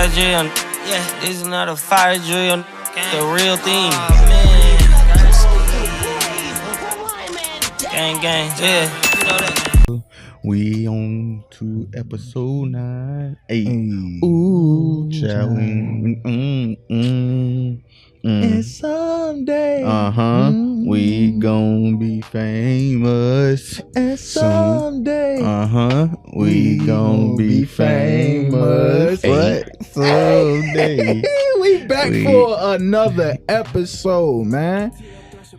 fire drill. Yeah, this is not a fire drill. The real thing. Gang, gang, yeah. You know that. We on to episode 9. Hey. Ooh, shall we? And someday, we gon' be famous. and someday, We gon' be famous. What? Someday. We back for another episode, man.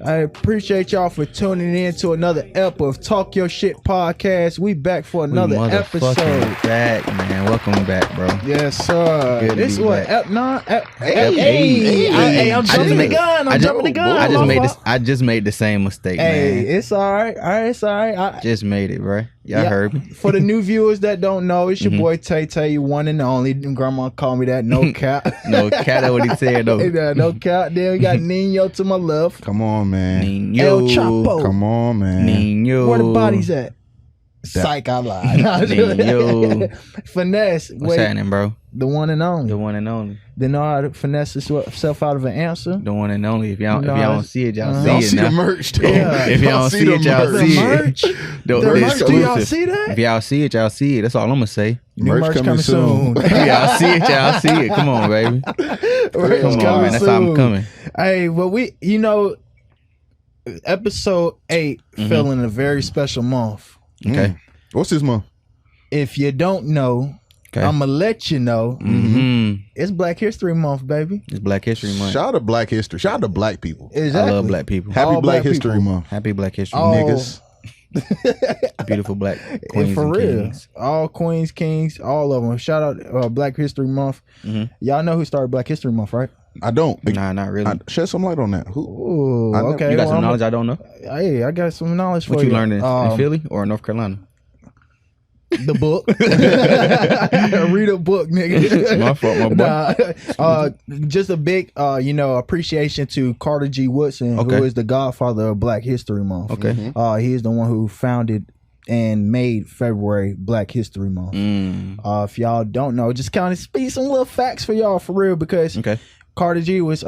I appreciate y'all for tuning in to another ep of Talk Your Shit podcast. We back for another episode. Back, man. Welcome back, bro. Yes, sir. Good to This be what back. ep 9? Hey, I'm jumping the gun. I'm jumping the gun. I just made the same mistake, Hey, man. it's all right. It's all right. Just made it, bro. Y'all heard me. For the new viewers that don't know, it's your boy Tay Tay, you one and only. Grandma called me that. No cap. No cap. That's what he said, though. No cap. Then we got Nino to my left. Come on, man. Nino. El Chapo. Come on, man. Nino. Where the bodies at? Psych, I lied. Nino. Finesse. What's happening, bro? The one and only. The one and only. They know how to finesse himself out of an answer. The one and only. If y'all don't see it, y'all Y'all see see it the now. merch, though. Yeah. If y'all see it, y'all The see merch. it. The merch. Do y'all exclusive. see that? If y'all see it, y'all see it. That's all I'm gonna say. New merch coming soon. If y'all see it, y'all see it. Come on, baby. Merch Come on, coming man. That's how I'm soon. coming. Hey, well, episode 8 fell in a very special month. Okay. What's this month? If you don't know, Okay. I'm gonna let you know. Mm-hmm. It's Black History Month, baby. It's Black History Month. Shout out to Black History. Shout out to Black people. Exactly. I love black people. Happy All Black black History people. Month. Happy Black History Oh. Month. Niggas. Beautiful black queens For and real. kings. All queens, kings, all of them. Shout out Black History Month. Mhm. Y'all know who started Black History Month, right? I don't. Nah, not really. Shed some light on that. Who? Ooh, I know- okay. You got well, some knowledge I don't know? Hey, I got some knowledge for What you. you learned in Philly or North Carolina? The book. Read a book, nigga. My fault, my boy. Just a big, appreciation to Carter G. Woodson, Okay. who is the godfather of Black History Month. Okay. He is the one who founded and made February Black History Month. If y'all don't know, just kind of speak some little facts for y'all for real, because Okay. Carter G was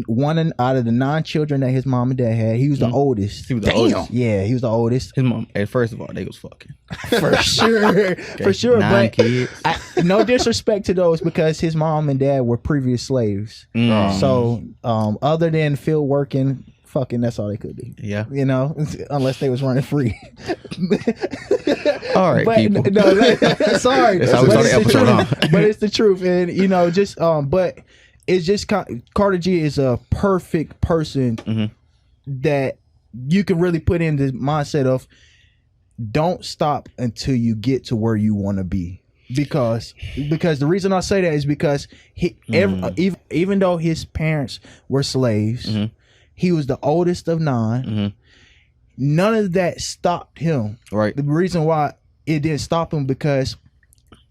one out of the 9 children that his mom and dad had. He was the oldest. He was the oldest. Yeah, he was the oldest. His mom, hey, first of all, they was fucking. For sure. For sure. 9 But kids. no disrespect to those, because his mom and dad were previous slaves. So other than field working, fucking, that's all they could do. Yeah. You know, unless they was running free. All right, But people. sorry. That's how we But started it's the episode truth. off. But it's the truth. And but it's just Carter G is a perfect person that you can really put in the mindset of don't stop until you get to where you want to be. Because the reason I say that is because even though his parents were slaves, he was the oldest of 9. None of that stopped him. Right. The reason why it didn't stop him, because,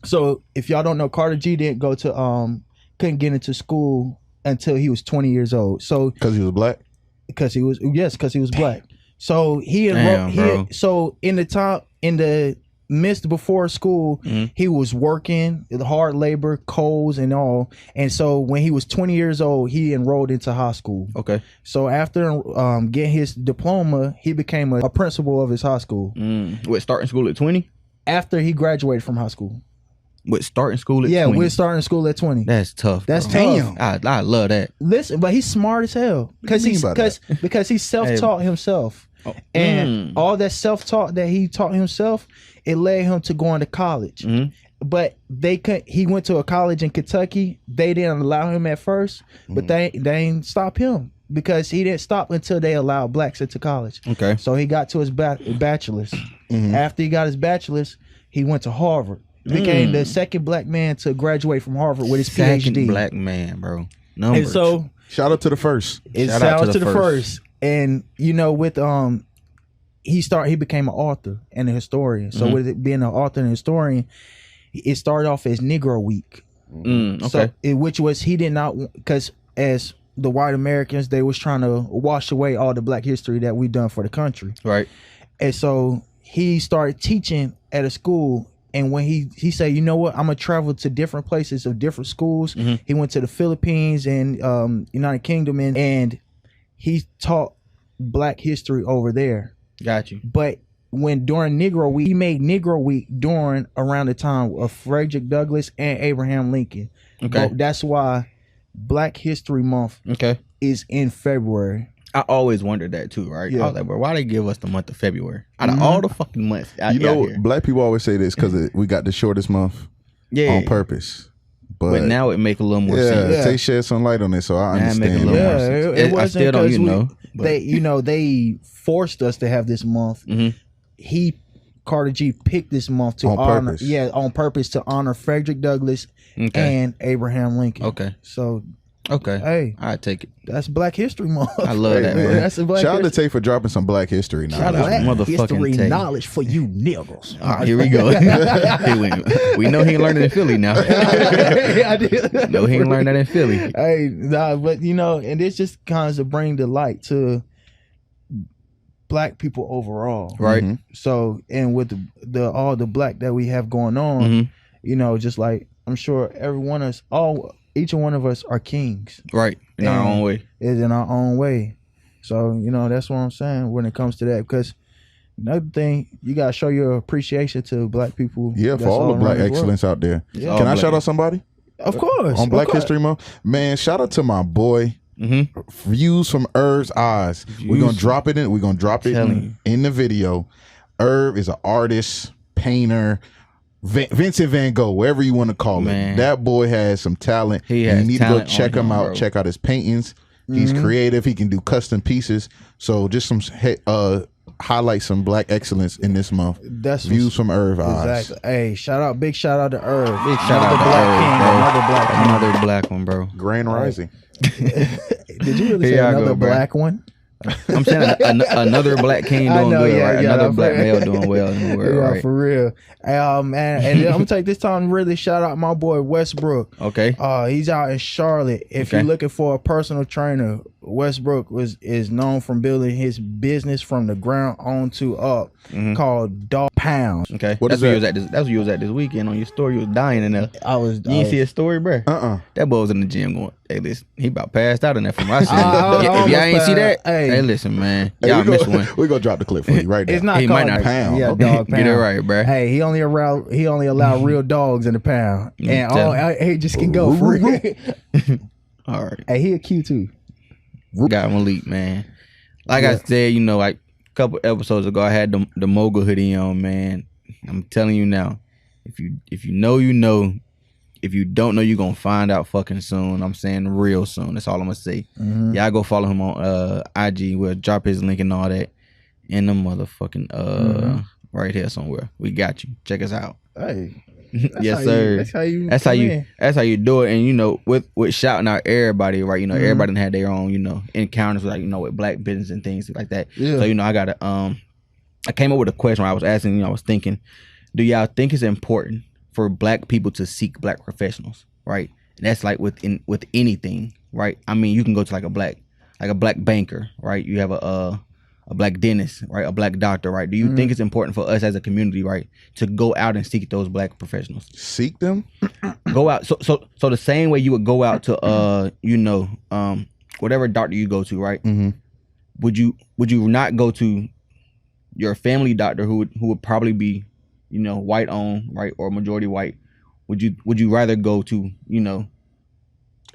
so if y'all don't know, Carter G didn't go to couldn't get into school until he was 20 years old. So Because he was black? because he was black. So he Damn, bro. so in the midst before school, he was working the hard labor, coals and all. And so when he was 20 years old, he enrolled into high school. Okay. So after getting his diploma, he became a principal of his high school. What, starting school at 20? After he graduated from high school. What, starting school at 20? We're starting school at 20. That's tough. That's bro. tough. I love that. Listen, but he's smart as hell because do you mean by because he self-taught himself, and all that self-taught that he taught himself, it led him to going to college. But he went to a college in Kentucky. They didn't allow him at first, but they didn't stop him, because he didn't stop until they allowed blacks into college. Okay. So he got to his bachelor's. After he got his bachelor's, he went to Harvard. Became the second black man to graduate from Harvard with his Second PhD. black man, bro. And Numbers. so Shout out to the first. it's Shout out shout to the first. And with he became an author and a historian. So with it being an author and a historian, it started off as Negro Week. Okay. So which was, he did not, because as the white Americans, they was trying to wash away all the black history that we done for the country. Right. And so he started teaching at a school And when he said, you know what, I'm gonna travel to different places of different schools. He went to the Philippines and United Kingdom, and he taught Black history over there. Got you. But during Negro Week, he made Negro Week during around the time of Frederick Douglass and Abraham Lincoln. Okay. But that's why Black History Month is in February. I always wondered that too, right? Yeah. I was like, bro, why they give us the month of February out of all the fucking months? You know, black people always say this because we got the shortest month on purpose. But now it make a little more sense. They shed some light on it, so I understand. It wasn't, I still don't, they forced us to have this month. Carter G picked this month to honor, purpose. on purpose to honor Frederick Douglass and Abraham Lincoln. Okay. So, hey, I take it. That's Black History Month. I love that, man. That's a Black Shout out to Tay for dropping some Black history knowledge. Shout out motherfucking history Tay. knowledge for you niggas. All right, here we go. We know he ain't learning in Philly now. I did. No, he ain't learned that in Philly. Hey, nah, but and this just kind of bring the light to Black people overall, right? So, and with the all the Black that we have going on, just like I'm sure each one of us are kings, right? In our own way. Is in our own way. So that's what I'm saying when it comes to that. Because another thing, you gotta show your appreciation to Black people. Yeah, for all the Black excellence out there. Yeah. Can I shout out somebody? Of course. On Black History Month, man. Shout out to my boy. Views from Irv's eyes. We're gonna drop it in. We're gonna drop it in the video. Irv is an artist, painter, Vincent Van Gogh, whatever you want to call it. That boy has some talent. You need to go check him out. Bro. Check out his paintings. He's creative. He can do custom pieces. So just some highlight some Black excellence in this month. That's Views from Irv eyes. Exactly. Hey, big shout out to Irv. Big shout out to Irv, another Black one, bro. Grand Rising. Did you really say another Black one? I'm saying another Black king doing good, right? Another Black male doing well in the world, right? For real. Man, and then I'm gonna take this time to really shout out my boy Westbrook. Okay. He's out in Charlotte. If you're looking for a personal trainer, Westbrook is known from building his business from the ground on to up, called Dog Pounds. Okay. That's what you was at this weekend on your story. You was dying in there. You didn't see his story, bro? That boy was in the gym going, hey, listen, he about passed out in there from my side. If y'all ain't see that, hey, listen, man, y'all missed one. We're gonna drop the clip for you right now. It's not he might not pound. Yeah, Dog Pound. Get it right, bro. Hey, he only allowed real dogs in the pound, and he just can go for it. All right. Hey, he a Q too. Got Malik, man. Like I said, like a couple episodes ago, I had the mogul hoodie on, man. I'm telling you now, if you know, you know. If you don't know, you're gonna find out fucking soon. I'm saying real soon. That's all I'm gonna say. Y'all go follow him on IG. We'll drop his link and all that in the motherfucking right here somewhere. We got you. Check us out. Hey. Yes, sir. That's how you do it. And with shouting out everybody, right? Everybody had their own, encounters with with Black business and things like that. Yeah. So I got I came up with a question where I was asking, I was thinking, do y'all think it's important for Black people to seek Black professionals, right? And that's like with anything, right? I mean, you can go to like a Black banker, right? You have a Black dentist, right? A Black doctor, right? Do you think it's important for us as a community, right, to go out and seek those Black professionals? Seek them? Go out. So the same way you would go out to whatever doctor you go to, right? Would you not go to your family doctor who would probably be white owned, right, or majority white? Would you rather go to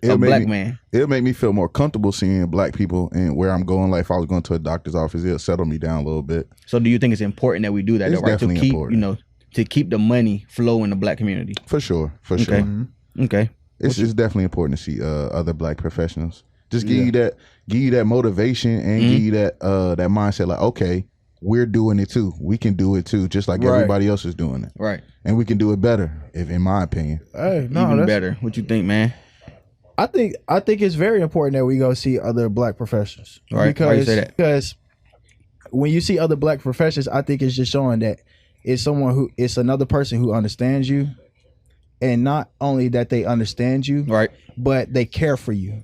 a Black man? It'll make me feel more comfortable seeing Black people and where I'm going. Like if I was going to a doctor's office, it'll settle me down a little bit. So do you think it's important that we do that, it's right? Definitely to keep important. To keep the money flow in the Black community? For sure. Okay. It's definitely important to see other Black professionals. Just give you that motivation and give you that mindset. Like, okay, we're doing it too. We can do it too, just like everybody else is doing it. Right. And we can do it better, in my opinion. Hey, no, even better. What you think, man? I think it's very important that we go see other Black professionals. Right. Because, why you say that? Because when you see other Black professionals, I think it's just showing that it's another person who understands you. And not only that they understand you, right, but they care for you.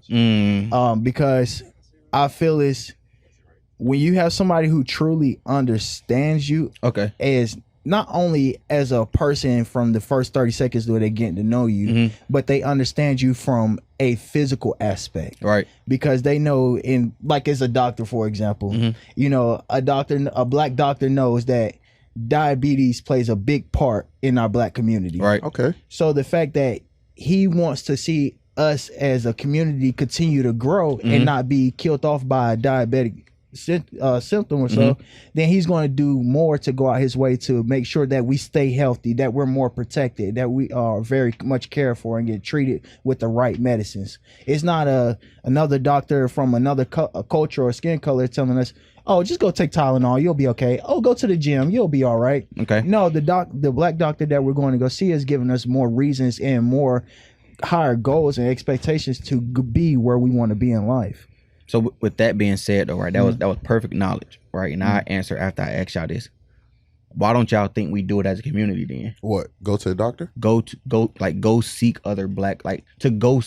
Because I feel it's when you have somebody who truly understands you, okay, as not only as a person from the first 30 seconds where they getting to know you, but they understand you from a physical aspect, right? Because they know, in like as a doctor, for example, you know, a black doctor knows that diabetes plays a big part in our black community, right? Okay. So the fact that he wants to see us as a community continue to grow and not be killed off by a diabetic symptom or so, then he's going to do more to go out his way to make sure that we stay healthy, that we're more protected, that we are very much cared for and get treated with the right medicines. It's not another doctor from another culture or skin color telling us, oh, just go take Tylenol, you'll be okay. Oh, go to the gym, you'll be all right. Okay. No, the black doctor that we're going to go see is giving us more reasons and more higher goals and expectations to be where we want to be in life. So with that being said, though, right, that was perfect knowledge, right? And I answer after I ask y'all this. Why don't y'all think we do it as a community then? What? Go to the doctor? Go seek other black, to go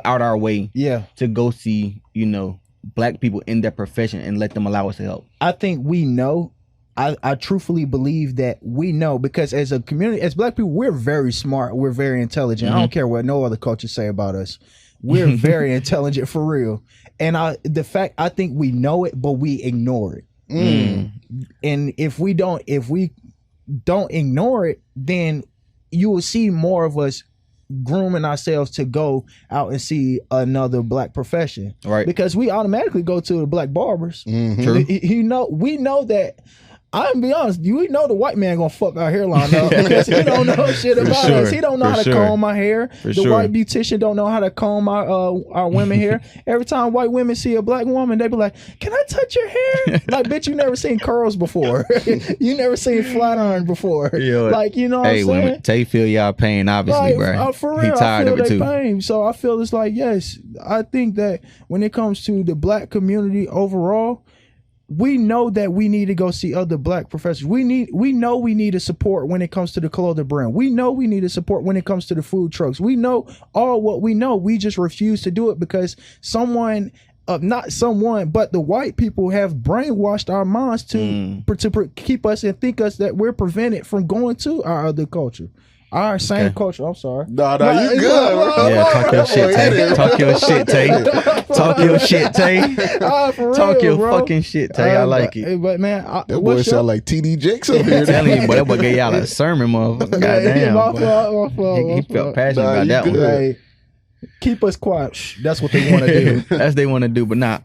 out our way, to go see, you know, black people in their profession and let them allow us to help. I think we know. I truthfully believe that we know, because as a community, as black people, we're very smart, we're very intelligent. I don't care what no other cultures say about us. We're very intelligent for real. And I think we know it, but we ignore it. And if we don't ignore it, then you will see more of us grooming ourselves to go out and see another black profession. Right. Because we automatically go to the black barbers. True. You know, we know that. I'm be honest, we know the white man gonna fuck our hairline up because he don't know shit about us. He don't know how to comb my hair. The white beautician don't know how to comb our women hair. Every time white women see a black woman, they be like, "Can I touch your hair?" Like, bitch, you never seen curls before. You never seen flat iron before. Like, you know what I'm saying? Women, Tay feel y'all pain, obviously, bro. For real, he tired I feel of it too. Pain. So I feel it's like, yes, I think that when it comes to the black community overall, we know that we need to go see other black professors. We know we need to support when it comes to the clothing brand. We know we need to support when it comes to the food trucks. We know all what we know. We just refuse to do it because not someone, but the white people have brainwashed our minds to keep us and think us that we're prevented from going to our other culture. Our same culture. I'm sorry. No, you good, bro. Yeah, talk your shit, Tay. Talk your shit, Tay. Talk your shit, Tay. Talk your fucking shit, Tay. I like it. But man, that boy sound like TD Jakes over here. I'm telling you, but that boy gave y'all a sermon, motherfucker. Goddamn. He felt passionate about that one. Hey, keep us quiet. That's what they want to do. That's they want to do. But nah,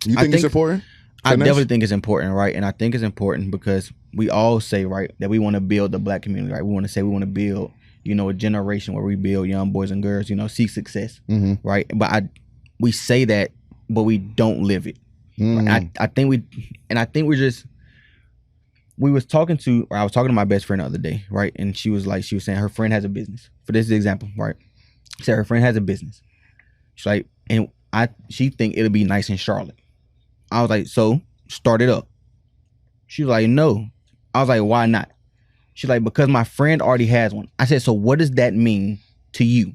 you think it's important? I definitely think it's important, right? And I think it's important because we all say, right, that we want to build the black community, right? We want to build, you know, a generation where we build young boys and girls, you know, seek success, right? But we say that, but we don't live it. I was talking to my best friend the other day, right? And she was saying her friend has a business. For this example, right? She said her friend has a business. She's like, and she think it'll be nice in Charlotte. I was like, so start it up. She was like, no. I was like, why not? She's like, because my friend already has one. I said, so what does that mean to you?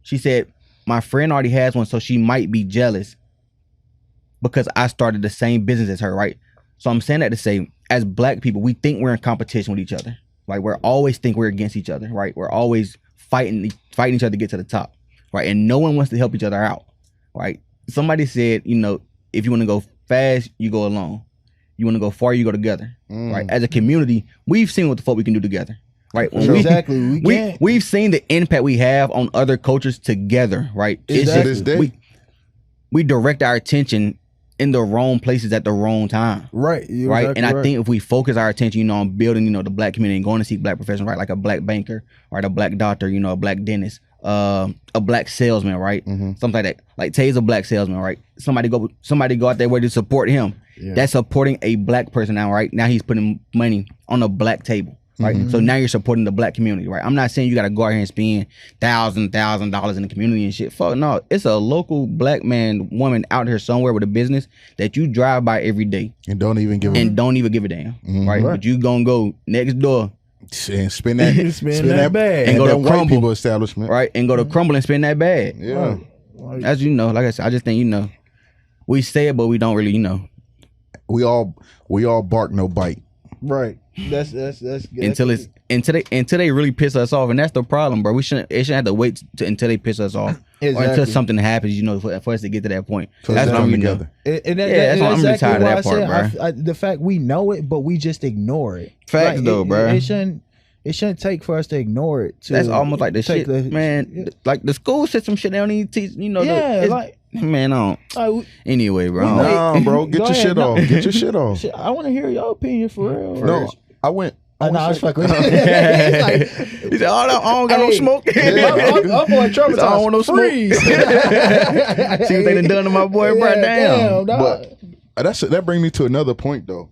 She said, my friend already has one, so she might be jealous because I started the same business as her, right? So I'm saying that to say, as black people, we think we're in competition with each other. Like, we're always think we're against each other, right? We're always fighting each other to get to the top, right? And no one wants to help each other out, right? Somebody said, you know, if you want to go fast, you go alone. You want to go far, you go together. Right? As a community, we've seen what the fuck we can do together. Right? Exactly. We've seen the impact we have on other cultures together. Right? Exactly. We direct our attention in the wrong places at the wrong time. Right. Right. And I think if we focus our attention, you know, on building, you know, the black community and going to seek black professionals, right? Like a black banker, right? A black doctor, you know, a black dentist, a black salesman, right? Something like that. Like Tay's a black salesman, right? Somebody go out there where to support him. That's supporting a black person now, right? Now he's putting money on a black table. Right. So now you're supporting the black community, right? I'm not saying you got to go out here and spend $1,000 in the community and shit. Fuck no. It's a local black man, woman out here somewhere with a business that you drive by every day and don't even give a damn. Right? But you gonna go next door and spend that bag and go to Crumble establishment, right? And go to Crumble and spend that bag. Yeah. As you know, like I said, I just think, you know, we say it, but we don't really, you know. We all bark, no bite. Right. That's good. Until they really piss us off, and that's the problem, bro. It shouldn't have to wait until they piss us off, or until something happens, for us to get to that point. That's what I'm together. That's why I'm retired of that part, bro. The fact we know it, but we just ignore it. Facts, though, bro. It shouldn't take for us to ignore it. That's almost like the shit, man. Like the school system shit, they don't even teach. Man, I don't. Anyway, bro. Nah, bro, get your shit off. Get your shit off. I want to hear your opinion for real. No, I went. I was fucking. He said, I don't got no smoke. I'm boy traumatized. I don't want no smoke. See what they done to my boy, bro. Damn. But that brings me to another point, though.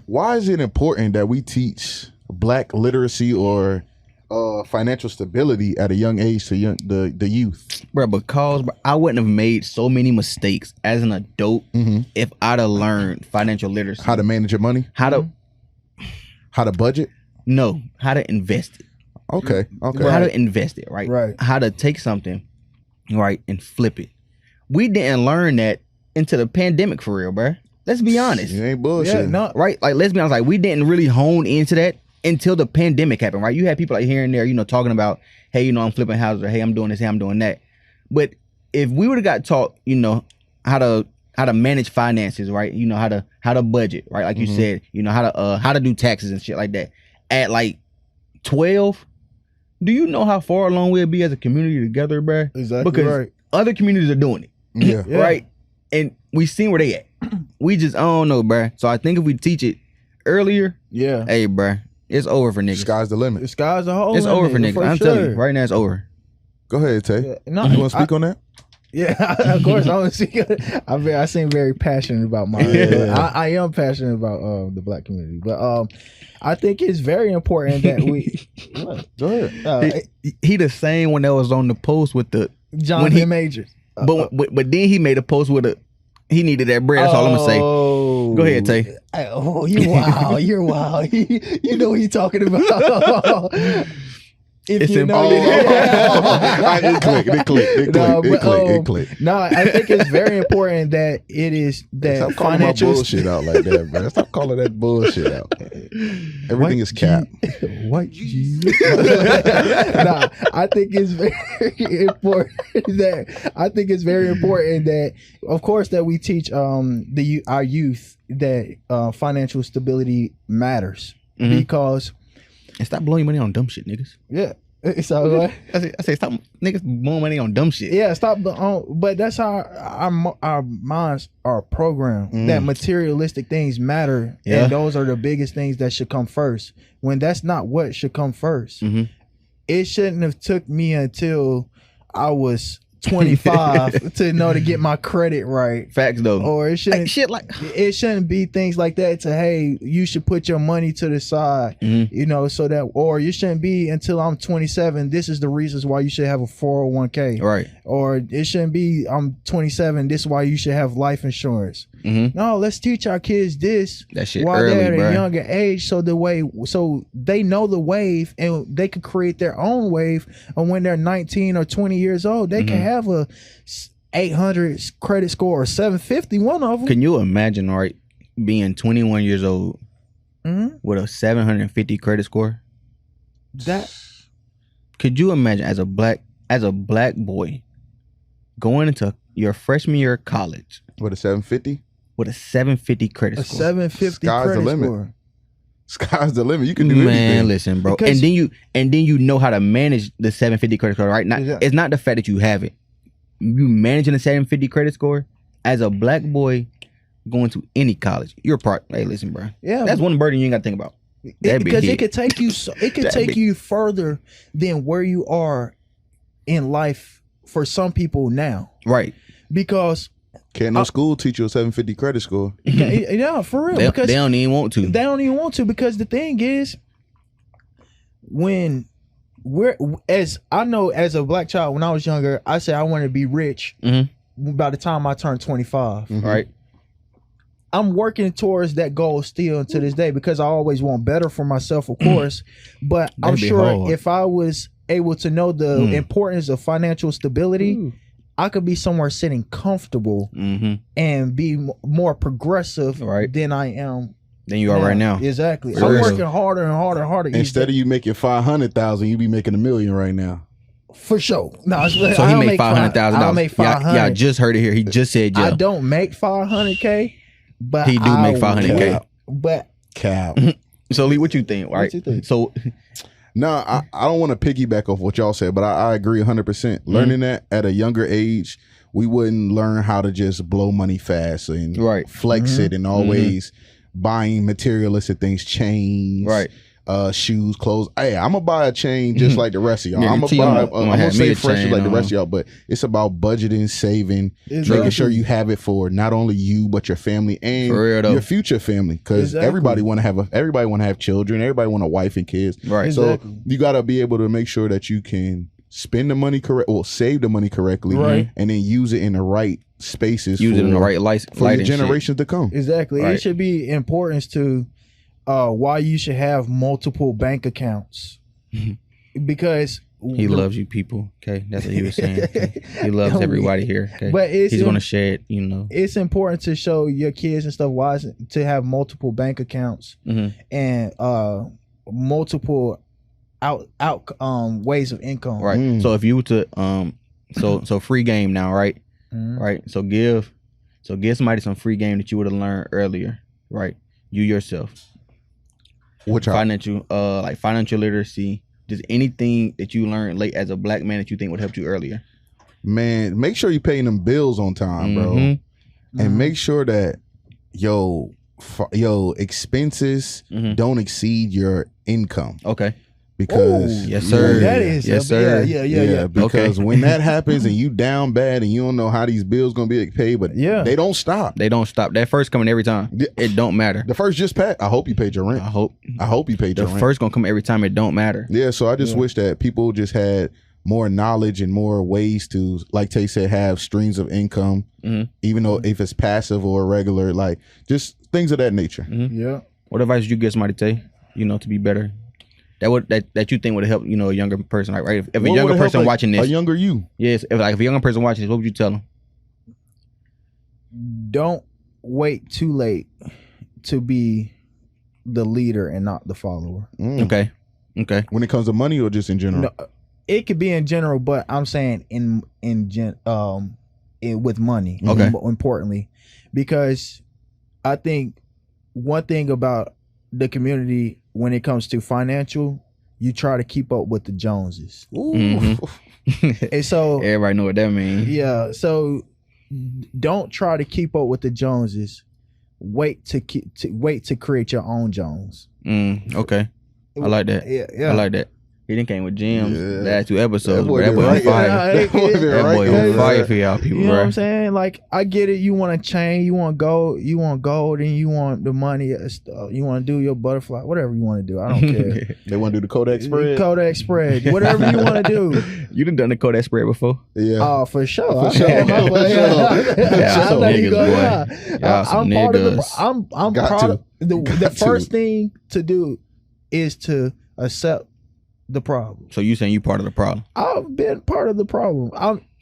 Why is it important that we teach Black literacy or financial stability at a young age to the youth? Bro, because I wouldn't have made so many mistakes as an adult if I'd have learned financial literacy. How to manage your money? How to budget? No, how to invest it. Okay. How to invest it, right? Right. How to take something, right, and flip it. We didn't learn that until the pandemic, for real, bro. Let's be honest. You ain't bullshit. Right? Like, let's be honest. Like, we didn't really hone into that until the pandemic happened, right? You had people like here and there, talking about, hey, I'm flipping houses, or hey, I'm doing this, hey, I'm doing that. But if we would have got taught, how to manage finances, right? How to budget, right? Like you said, how to do taxes and shit like that. At like 12, do you know how far along we'll be as a community together, bro? Exactly. Because other communities are doing it. Yeah. Right? And we seen where they at. We just, I don't know, bro. So I think if we teach it earlier, hey, bro, it's over for niggas. Sky's the limit. The sky's the whole limit. It's over for niggas. I'm telling you, right now it's over. Go ahead, Tay. You want to speak on that? Yeah, of course. I want to speak. I seem very passionate about my. I am passionate about the Black community, but I think it's very important that we. Go ahead. He the same one that was on the post with the Jonathan Majors. But then he made a post with he needed that bread. That's all I'm gonna say. Go ahead, Tay. Oh, you wow, you're wow. You know what he's talking about. If you know, it click. No, I think it's very important that it is that stop calling my bullshit out like that, bro. Stop calling that bullshit out. Everything is cap. What? Nah, I think it's very important that, of course, that we teach our youth that financial stability matters because. And stop blowing money on dumb shit, niggas. Yeah. So I say stop niggas blowing money on dumb shit. Yeah, stop. But that's how our minds are programmed. That materialistic things matter, and those are the biggest things that should come first. When that's not what should come first, it shouldn't have took me until I was 25 to get my credit right. Facts though. Or it shouldn't it shouldn't be things like that to, hey, you should put your money to the side, so that, or you shouldn't be until I'm 27. This is the reasons why you should have a 401k. Right. Or it shouldn't be I'm 27. This is why you should have life insurance. No, let's teach our kids this that shit while early, they're at bro. a younger age, so they know the wave and they could create their own wave. And when they're 19 or 20 years old, they can have a 800 credit score or 750. One of them. Can you imagine, right, being 21 years old with a 750 credit score? Could you imagine as a black boy going into your freshman year of college with a 750? With a 750 credit score. A 750 Sky's credit the limit. score. Sky's the limit. You can do anything. Man, listen, bro. And then you know how to manage the 750 credit score, right? It's not the fact that you have it. You managing a 750 credit score as a black boy going to any college. You're part. Hey, listen, bro. Yeah, that's one burden you ain't got to think about. Because it could take you. It could take you further than where you are in life for some people now. Right. Because. Can't no school teach you a 750 credit score. Yeah, for real. Because they don't even want to. They don't even want to, because the thing is, when as a black child, when I was younger, I said I wanted to be rich by the time I turned 25. Right. I'm working towards that goal still to this day, because I always want better for myself, of course. But I'm sure if I was able to know the importance of financial stability, I could be somewhere sitting comfortable and be more progressive than I am than you are right now. Exactly. For I'm real. working harder and harder and harder. Instead of you making 500,000, you be making $1 million right now. For sure. No, So he made $500,000. I make $500,000. Y'all just heard it here. He just said, I don't make $500K, but he do make $500K. But Cap. So Lee, what you think? Right. What you think? So No, I don't want to piggyback off what y'all said, but I agree 100%. Learning that at a younger age, we wouldn't learn how to just blow money fast and flex it and always buying materialistic things, chains, shoes, clothes. Hey, I'm gonna buy a chain just like the rest of y'all. I'm gonna say fresh like the rest of y'all, but it's about budgeting, saving, making sure you have it for not only you but your family and your future family. Because everybody want to have children. Everybody want a wife and kids. Right. So you got to be able to make sure that you can spend the money correct or save the money correctly, and then use it in the right spaces. Use it in the right light for the generations to come. Exactly. It should be importance to why you should have multiple bank accounts, because he loves you people. Okay, that's what he was saying. Okay? He loves everybody here. Okay, but he's gonna share it. You know, it's important to show your kids and stuff why to have multiple bank accounts and multiple ways of income. Right. So if you were to so free game now, right? Right. So give somebody some free game that you would have learned earlier, right? You yourself. Which financial literacy, just anything that you learned late as a black man that you think would help you earlier. Man, make sure you're paying them bills on time, bro. And make sure that yo expenses don't exceed your income. Okay. Because yes, sir. That is yes, sir. Yeah. Because when that happens and you down bad and you don't know how these bills gonna be paid, but they don't stop. They don't stop. That first coming every time. It don't matter. The first just passed. I hope you paid your rent. I hope you paid your rent. The first gonna come every time. It don't matter. Yeah. So I just wish that people just had more knowledge and more ways to, like Tay said, have streams of income, even though if it's passive or regular, like just things of that nature. Yeah. What advice would you give somebody, Tay? To be better. That you think would help, a younger person, like, right? If a younger person watching this, a younger you, yes, if a younger person watching this, what would you tell them? Don't wait too late to be the leader and not the follower. Okay. When it comes to money or just in general? No, it could be in general, but I'm saying with money. Okay. Importantly, because I think one thing about the community when it comes to financial, you try to keep up with the Joneses. And so everybody know what that means. Yeah. So don't try to keep up with the Joneses. Wait to create your own Jones. Okay. I like that. Yeah. I like that. He done came with gems last 2 episodes. That boy on fire. That boy on fire for y'all people, You know bro. what I'm saying? Like, I get it. You want a chain, you want gold, and you want the money. You want to do your butterfly, whatever you want to do. I don't care. They want to do the Kodak spread? Kodak spread, whatever you want to do. You done the Kodak spread before? Yeah. Oh, for sure. For sure. I'm Y'all some niggas, boy. Y'all some niggas. I'm proud of the first thing to do is to accept the problem. So you saying you part of the problem? I've been part of the problem.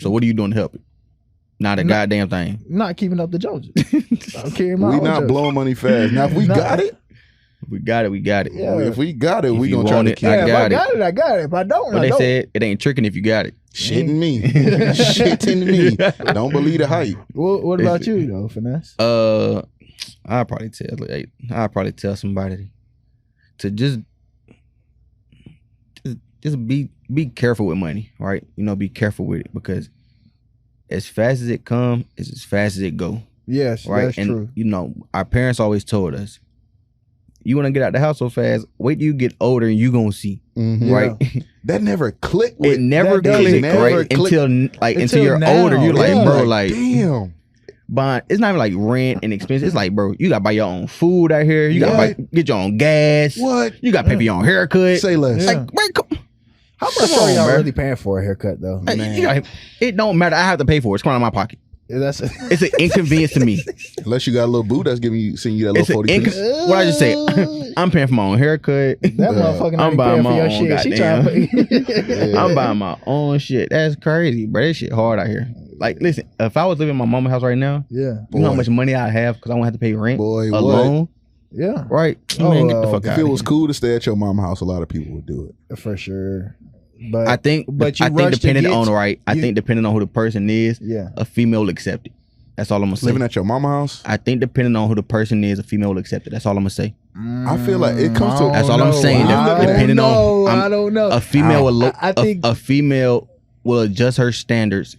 So what are you doing to help it? Not a goddamn thing. Not keeping up the Joneses. I'm carrying my We own not Joneses. blowing money fast. Now if we got it, we got it. Yeah. if we got it, If we you gonna try want to it, keep I Yeah, got if I got it, I got it. If I don't, But I they don't. said it ain't tricking if you got it. shitting me. Shitting me. Don't believe the hype. What about you though, Finesse? I'll probably tell somebody to just be careful with money, right? Be careful with it, because as fast as it come, it's as fast as it go. Yes, right? that's true. Our parents always told us, you want to get out the house so fast, wait till you get older and you gonna see. Right? That never clicked. It never clicked, right? Until you're now. older, you're like, bro, damn. Buying, it's not even like rent and expenses. It's like, bro, you gotta buy your own food out here. You gotta get your own gas. What? You gotta pay for your own haircut. Say less. Yeah. Like, man, How much are y'all really paying for a haircut though? it don't matter. I have to pay for it. It's coming out of my pocket. That's It's an inconvenience to me. Unless you got a little boo that's sending you that little 40 piece. What I just say? I'm paying for my own haircut. that motherfucker not I'm buying paying for my your own shit. She trying to pay. I'm buying my own shit. That's crazy, bro. That shit hard out here. Like, listen, if I was living in my mama's house right now, Yeah. you know how much money I have because I won't have to pay rent Boy, alone. Yeah. Right? Man, get the fuck out. If it was cool to stay at your mom's house, a lot of people would do it. For sure. But I think depending on who the person is, a female will accept it. That's all I'm gonna say. Living at your mama's house? I think depending on who the person is, a female will accept it. That's all I'm gonna say. I feel like it comes to. That's all I'm saying. Depending on, I don't know. A female a female will adjust her standards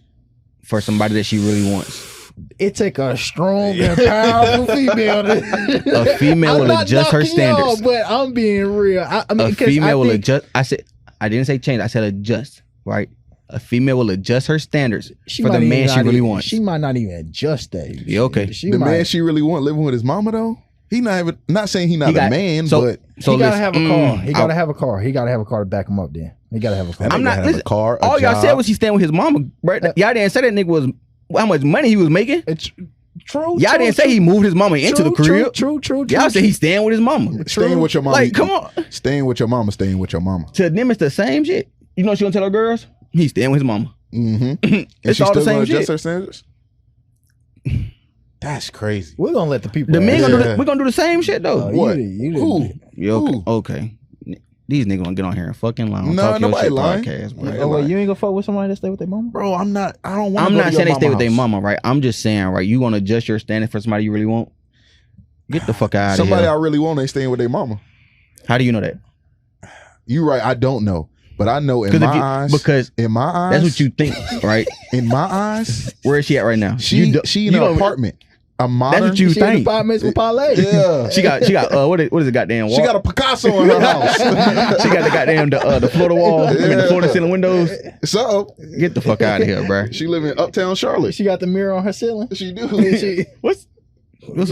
for somebody that she really wants. It take a strong and powerful female. A female will adjust her standards. But I'm being real. I mean, a female will adjust. I didn't say change. I said adjust. Right. A female will adjust her standards for the man she really wants. She might not even adjust that. Yeah, okay. The man she really want living with his mama though. He not saying he not a man, but he gotta have a car. He gotta have a car. He gotta have a car to back him up. Then he gotta have a car. I'm not have a car. All y'all said was he staying with his mama. Right? Y'all didn't say that nigga was how much money he was making. It's true. Y'all didn't say he moved his mama into the crib. True. Y'all said he's staying with his mama. Staying with your mama. Like, come on. Staying with your mama. Staying with your mama. To them, it's the same shit. You know what she gonna tell her girls? He's staying with his mama. Mm-hmm. It's all the same shit. Her standards? That's crazy. We're gonna let the people. The men we're gonna do the same shit though. What? Who? Okay. These niggas gonna get on here and fucking lie on No, nobody TalkYoShit lying. podcast, bro. Oh wait, you ain't gonna fuck with somebody that stay with their mama? Bro, I'm not saying they stay with their mama, right? I'm just saying, right? You wanna adjust your standard for somebody you really want? Get the fuck out of here. Somebody I really want, they staying with their mama. How do you know that? You right, I don't know. But I know in my eyes. Because in my eyes. That's what you think, right? In my eyes. Where is she at right now? She in an apartment. A modern. That's what you think. Apartments with parlay. Yeah. She got what is it goddamn wall? She got a Picasso in her house. She got the goddamn the floor to wall. I mean the floor to ceiling windows. So get the fuck out of here, bro. She live in Uptown Charlotte. She got the mirror on her ceiling. She do. What's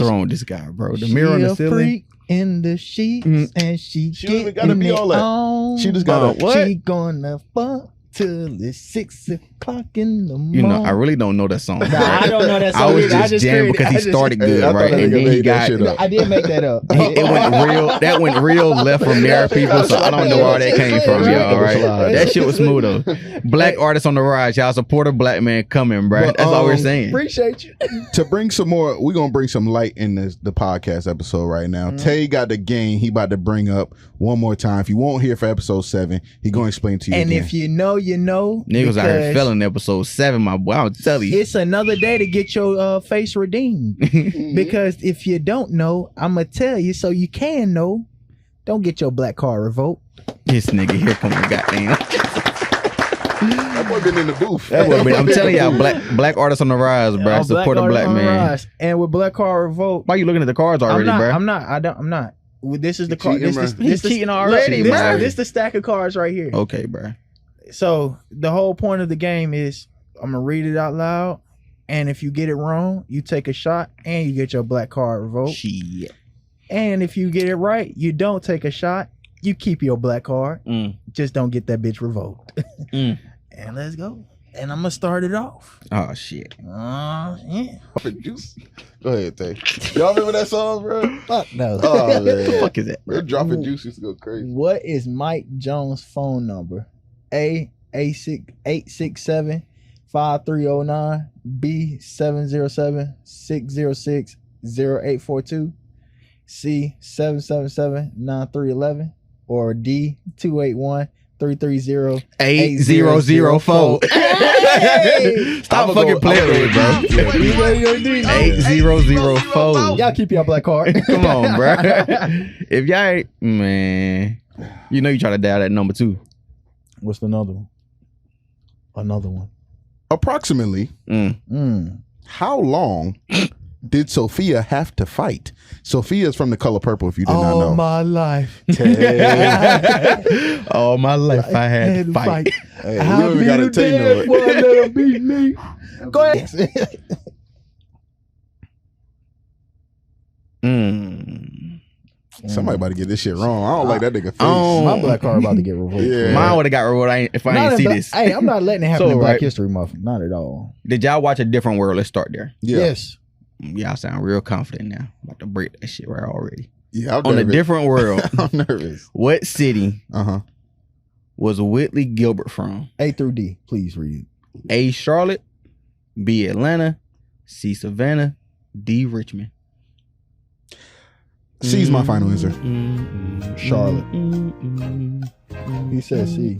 wrong with this guy, bro? The mirror on the ceiling. Freak in the sheets and she don't even gotta be all that. She just gotta what? She gonna fuck till it's 6 o'clock in the morning. You know, I really don't know that song. Nah, I don't know that song. I was just jamming because he started good, right? And then he got. I did make that up. It went real. That went real left from there, people. So I don't know where that came from, y'all. Right? That shit was smooth though. Black artists on the rise, y'all. Support a black man coming, bro. That's all we're saying. Appreciate you. To bring some more, we're gonna bring some light in the podcast episode right now. Tay got the game. He about to bring up one more time. If you won't hear for episode 7, he gonna explain to you. And again. if you know, you know. Niggas out here failing episode 7, my boy. I'll tell you. It's another day to get your face redeemed. Because if you don't know, I'm going to tell you so you can know. Don't get your black card revoked. This nigga here come the goddamn. That boy been in the booth. I'm telling y'all, black artists on the rise, bro. Support a black man. And with black card revoked. Why you looking at the cards already, bro? I'm not. This is the card. He's cheating already, bro. This is the stack of cards right here. Okay, bro. So the whole point of the game is I'm gonna read it out loud, and if you get it wrong, you take a shot and you get your black card revoked. Shit. And if you get it right, you don't take a shot. You keep your black card. Just don't get that bitch revoked. And let's go. And I'm gonna start it off. Oh shit. Yeah. Go ahead, Tay. Y'all remember that song, bro? Fuck no. Oh man. What the fuck is that, bro? They're dropping juice used to go crazy. What is Mike Jones' phone number? A 867-5309, B 707-606-0842, C 777-9311, or D 281-330-8004. Hey! Stop fucking playing with it, bro. 8004. Y'all keep your black card. Come on, bro. If y'all ain't, man, you know you try to dial that number too. What's another one? Another one. Approximately, how long did Sophia have to fight? Sophia is from The Color Purple, if you did not know. All my life. All my life I had to fight. Hey, we don't even got to tell you boy, let him beat me. Go ahead. Somebody about to get this shit wrong. I don't like that nigga face. My black card about to get revoked. Yeah. Mine would have got revoked if I didn't see this. Hey, I'm not letting it happen in Black History Month. Not at all. Did y'all watch A Different World? Let's start there. Yeah. Yes. Y'all sound real confident now. I'm about to break that shit right already. Yeah, I'm On nervous. A Different World. I'm nervous. What city Uh-huh. was Whitley Gilbert from? A through D. Please read. A, Charlotte. B, Atlanta. C, Savannah. D, Richmond. C's my final answer. Charlotte. He said C.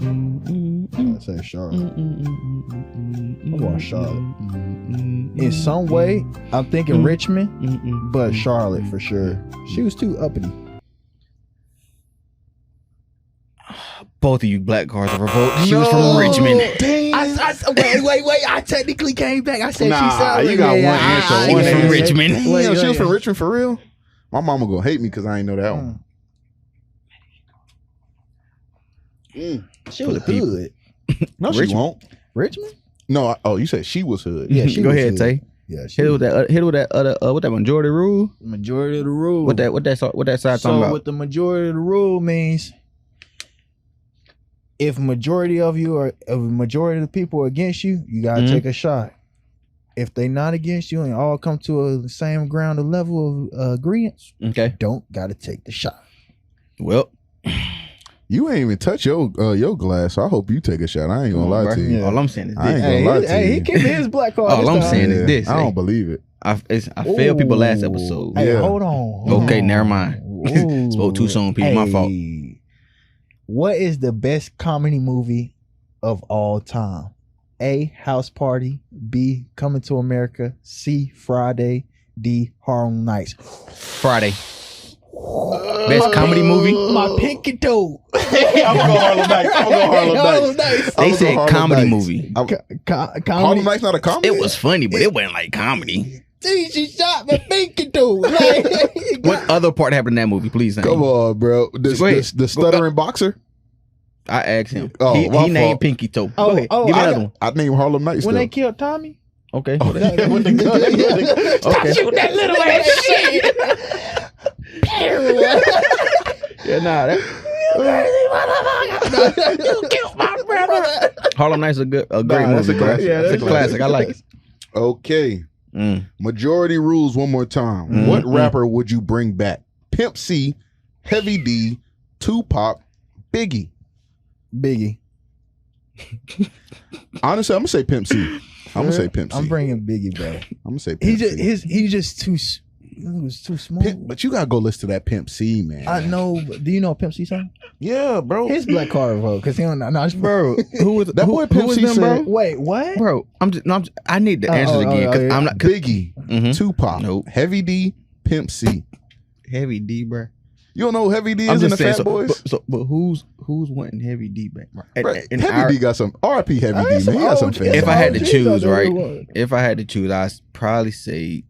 I said Charlotte. I'm going Charlotte. In some way, I'm thinking Richmond, but Charlotte for sure. She was too uppity. Both of you black cards of revolt. She was from Richmond. Dang. Wait. I technically came back. I said she sounded. You got one answer. She was from Richmond. Damn, she was from Richmond for real? My mama gonna hate me because I ain't know that one. She was hood. No, she won't. Richmond? No, you said she was hood. Yeah, she Go was ahead, hood. Tay. Yeah, Hit it with that other what that majority rule? Majority of the rule. What that side talking about? What the majority of the rule means, if majority of you or if majority of the people are against you, you gotta take a shot. If they not against you and all come to the same ground or level of agreement, don't gotta take the shot. Well, you ain't even touch your glass, so I hope you take a shot. I ain't gonna lie to you. Yeah. All I'm saying is this. I ain't gonna lie to you. He kept his black card. All I'm saying is this. I don't believe it. I failed people last episode. Hey, hold on. Okay, never mind. Spoke too soon, people. My fault. What is the best comedy movie of all time? A, House Party. B, Coming to America. C, Friday. D, Harlem Nights. Friday. Best comedy movie? My pinky toe. I'm going Harlem Nights. They said comedy movie. Harlem Nights not a comedy? It was funny, but it wasn't like comedy. She shot my pinky toe. What other part happened in that movie? Please say. Come on, bro. The stuttering boxer? I asked him. Oh, he my named fault. Pinky Toe. Go ahead. Give me another one. I named Harlem Nights. When they killed Tommy? Okay. with the gun. Okay. Shoot that little ass shit. Yeah, nah. You killed my brother. Harlem Nights is a great movie, bro. Yeah, that's a classic. I like it. Okay. Majority rules one more time. What rapper would you bring back? Pimp C, Heavy D, Tupac, Biggie. Honestly, I'm gonna say Pimp C. I'm bringing Biggie back. I'm gonna say Pimp C. He's just too. He was too small. But you gotta go listen to that Pimp C, man. I know. But do you know a Pimp C song? Yeah, bro. His black card vote because he don't know. Bro, who was that boy? Pimp C said, bro? Wait, what? Bro, I need the answers again because I'm not Biggie, Tupac, Heavy D, Pimp C. Heavy D, bro. You don't know who Heavy D is in the Fat Boys? But who's wanting Heavy D back? Heavy D got some RIP Heavy D, man. He got some fans. If I had to choose, right? If I had to choose, I'd probably say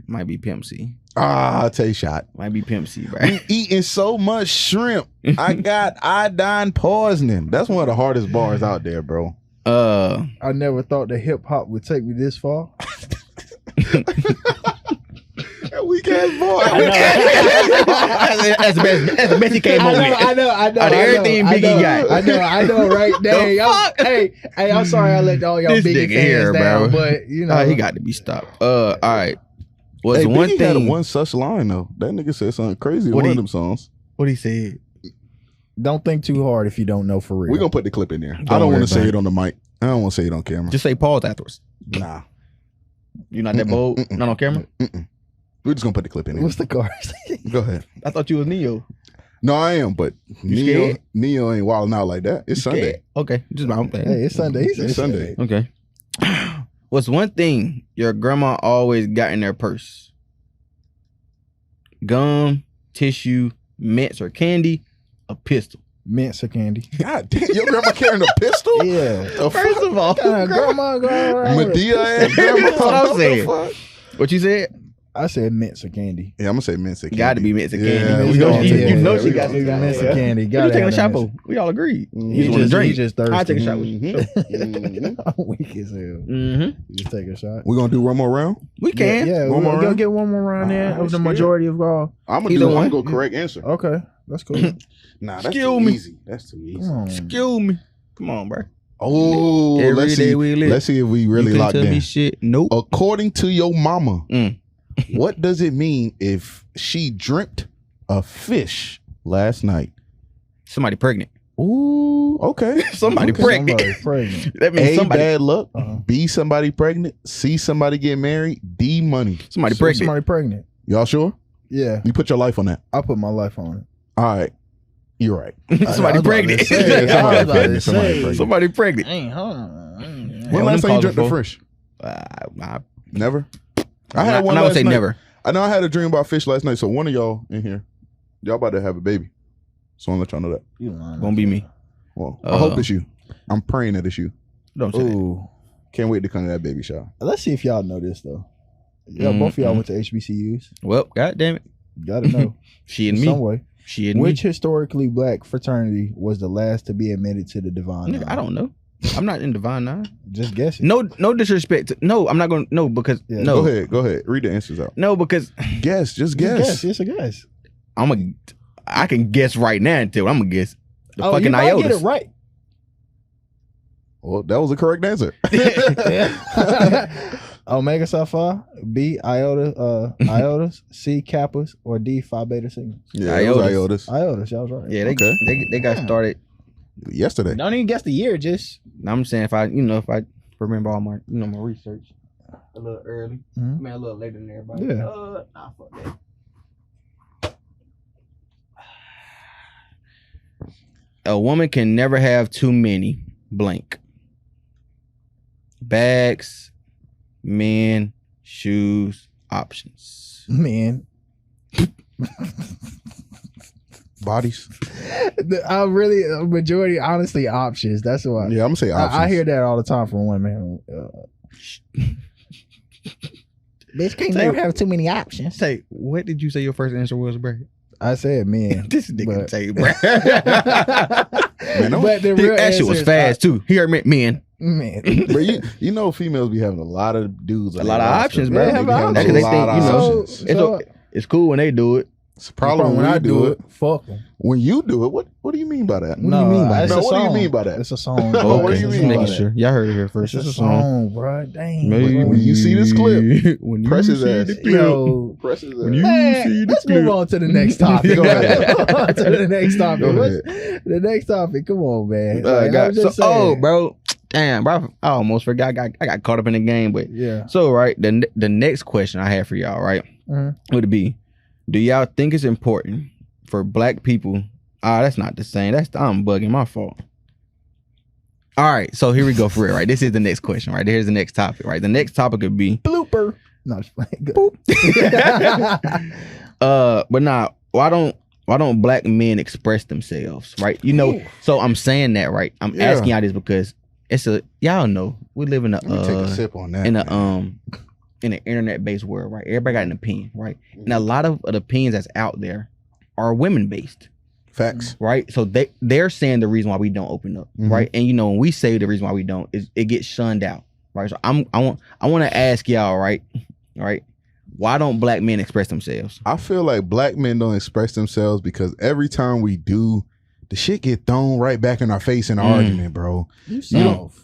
might be Pimp C. I'll take a shot. Might be Pimp C, bro. We eating so much shrimp. I got iodine poisoning. That's one of the hardest bars out there, bro. I never thought that hip hop would take me this far. That weak ass boy. That's the best he came home with. I know. Everything Biggie got. I know, right? Dang. Hey, I'm sorry I let all y'all this Biggie nigga fans here, down, bro. but you know, he got to be stopped. All right. What's Biggie one thing? had one such line though. That nigga said something crazy in one of them songs. What he said? Don't think too hard if you don't know for real. We're gonna put the clip in there. I don't want to say it on the mic. I don't want to say it on camera. Just say pause afterwards. Nah. You're not that bold? Not on camera? We're just gonna put the clip in there. What's the card? Go ahead. I thought you was Neo. No, I am, but Neo ain't wilding out like that. It's Sunday. Okay. Just my own thing. Hey, it's Sunday. It's Sunday. Okay. What's one thing your grandma always got in their purse? Gum, tissue, mints, or candy? A pistol. Mints or candy? God damn, your grandma carrying a pistol? Yeah. First of all, grandma going around with a Medea ass pistol. grandma. That's what I'm saying. What you said? I said mints or candy. Yeah, I'm gonna say mints or candy. Got to be mints or candy. Yeah, You we know gonna she- take you it. know We she got gonna- some mints or candy. You Gotta taking a have shot, mints. We all agreed. You You just want to drink. You just thirsty. I'll take a shot with you. Sure. I'm weak as hell. You just take a shot. We gonna do one more round? We can. Yeah, One more we're gonna round? get one more round there of the majority of all. I'm Either one. gonna go correct answer. Okay, that's cool. Nah, that's Excuse too me. easy. That's too easy. Come on. Excuse me. Come on, bro. Oh, Every let's day see. we live. Let's see if we really you locked tell in. me shit. Nope. According to your mama, Mm. what does it mean if she dreamt a fish last night? Somebody pregnant. Ooh, okay. Somebody Okay. pregnant. Somebody pregnant. That means A, somebody. bad luck. Uh-huh. B, somebody pregnant. C, somebody get married. D, money. Somebody pregnant. Somebody pregnant. Y'all sure? Yeah. You put your life on that. I put my life on it. All right. You're right. Somebody pregnant. Somebody pregnant. When last time you drank the Fresh? Never. I had one last night. Never. I know I had a dream about fish last night. So one of y'all in here, y'all about to have a baby. So I'm gonna let y'all know that. Won't be me. Well, I hope it's you. I'm praying that it's you. Don't say that. Can't wait to come to that baby shower. Let's see if y'all know this though. Yeah, both of y'all went to HBCUs. Well, goddamn it. Gotta know. She and in me. Some way. She and Which historically black fraternity was the last to be admitted to the Divine Nine? I don't know. I'm not in Divine Nine. Just guessing. No disrespect. No, I'm not going to. No, because. Yeah. No. Go ahead. Read the answers out. No, because. Guess. Just guess. It's a guess. I can guess right now until I'm going to guess. The fucking you might IOTAs. Get it right. Well, that was the correct answer. Omega Psi Phi, B Iotas, C Kappas, or D Phi Beta Sigma. Yeah, Iotas. Iotas, y'all was right. Yeah, they got started yesterday. Don't even guess the year, just. I'm saying if I remember all my my research a little early, a little later than everybody. Yeah. Fuck that. A woman can never have too many blank bags, men, shoes, options. Men. Bodies. I really majority honestly options. That's why. Yeah, I'm gonna say options. I hear that all the time from women. Bitch can't never have too many options. Say, what did you say your first answer was, bro? I said men. This nigga tell you, bro. But the real that shit was fast too. He heard men. Man, but you know, females be having a lot of dudes, a lot of options, bro. They have options. It's cool when they do it. It's a problem when I do it. Fuck them. When you do it, what do you mean by that? What do you mean by that? What do you mean by that? It's a song. What do you mean by that? Sure. Y'all heard it here first. It's a song, bro. Dang. When you see this clip, when press his ass. Press his ass. When you see the let's clip. move on to the next topic. Go ahead. To the next topic. The next topic. Come on, man. Bro. Damn, bro. I almost forgot. I got caught up in the game, but yeah. So, right, the next question I have for y'all, right, would be, do y'all think it's important for black people? That's not the same. I'm bugging. My fault. All right, so here we go for it, right? This is the next question, right? Here's the next topic, right? The next topic would be blooper. No, just playing. But nah, why don't black men express themselves, right? You know, so I'm saying that, right? I'm asking y'all this because y'all know we live in Let me take a sip on that. In an internet-based world, right? Everybody got an opinion, right? And a lot of the opinions that's out there are women-based. Facts. Right? So they're saying the reason why we don't open up, right? And when we say the reason why we don't, it gets shunned out, right? So I want to ask y'all, right? Why don't black men express themselves? I feel like black men don't express themselves because every time we do, the shit get thrown right back in our face in an argument, bro. You soft.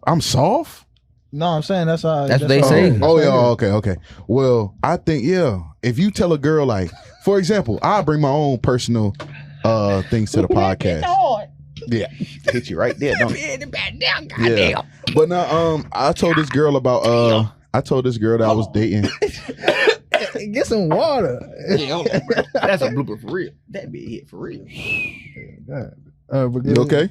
I'm soft? No, I'm saying that's how. That's what they say. Oh, yeah. Okay. Well, I think, if you tell a girl, like, for example, I bring my own personal things to the podcast. Yeah, hit you right there, don't it? Yeah. But now, I told this girl about, that I was dating. Get some water. That's a blooper for real. That be hit for real. You okay?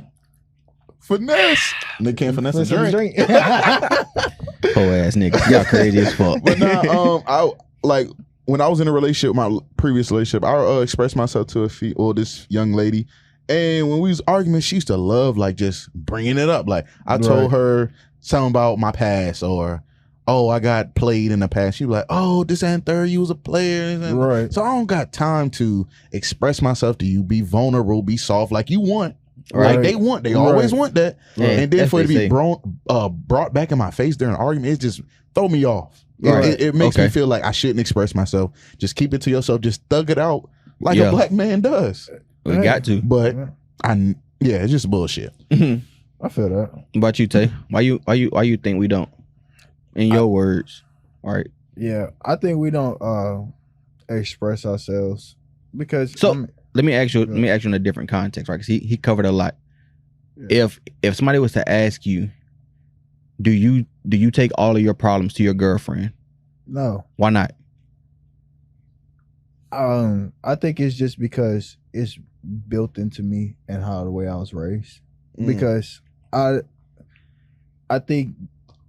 Finesse. They can't finesse a drink. Poor ass nigga. Y'all crazy as fuck. But now, I like when I was in a relationship, my previous relationship, I expressed myself to this young lady. And when we was arguing, she used to love like just bringing it up. Like I told her something about my past or, I got played in the past. She was like, this and third, you was a player. Right. So I don't got time to express myself to you, be vulnerable, be soft like you want. Right. Like they always want that. Yeah, and then for it to be brought back in my face during an argument, it just throw me off. Right. It makes me feel like I shouldn't express myself. Just keep it to yourself. Just thug it out like a black man does. We got to. But it's just bullshit. I feel that. What about you, Tay? Why you think we don't? In your words, right? Yeah, I think we don't express ourselves because. So let me ask you in a different context, right? Because he covered a lot. Yeah. If somebody was to ask you, do you take all of your problems to your girlfriend? No. Why not? I think it's just because it's built into me and how the way I was raised. Because I think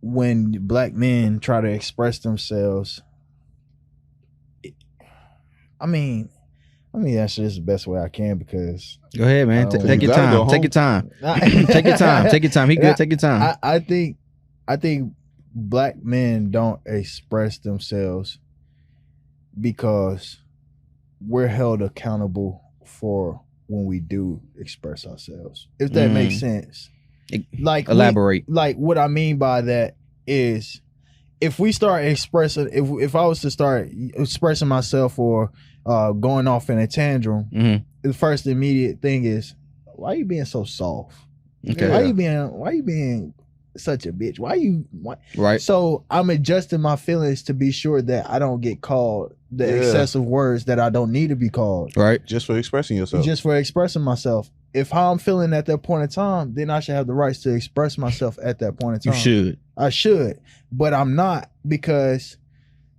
when black men try to express themselves, I mean, let me answer this the best way I can because go ahead, man. Take your time. Take your time. Take your time. Take your time. He good. Take your time. I think black men don't express themselves because we're held accountable for when we do express ourselves. If that makes sense. Like elaborate. What I mean by that is if we start expressing, if I was to start expressing myself or going off in a tantrum, the first immediate thing is, why are you being so soft? Okay. Why you being such a bitch? Why? Right. So I'm adjusting my feelings to be sure that I don't get called the excessive words that I don't need to be called. Right. Just for expressing yourself. Just for expressing myself. If how I'm feeling at that point in time, then I should have the rights to express myself at that point in time. You should. I should. But I'm not, because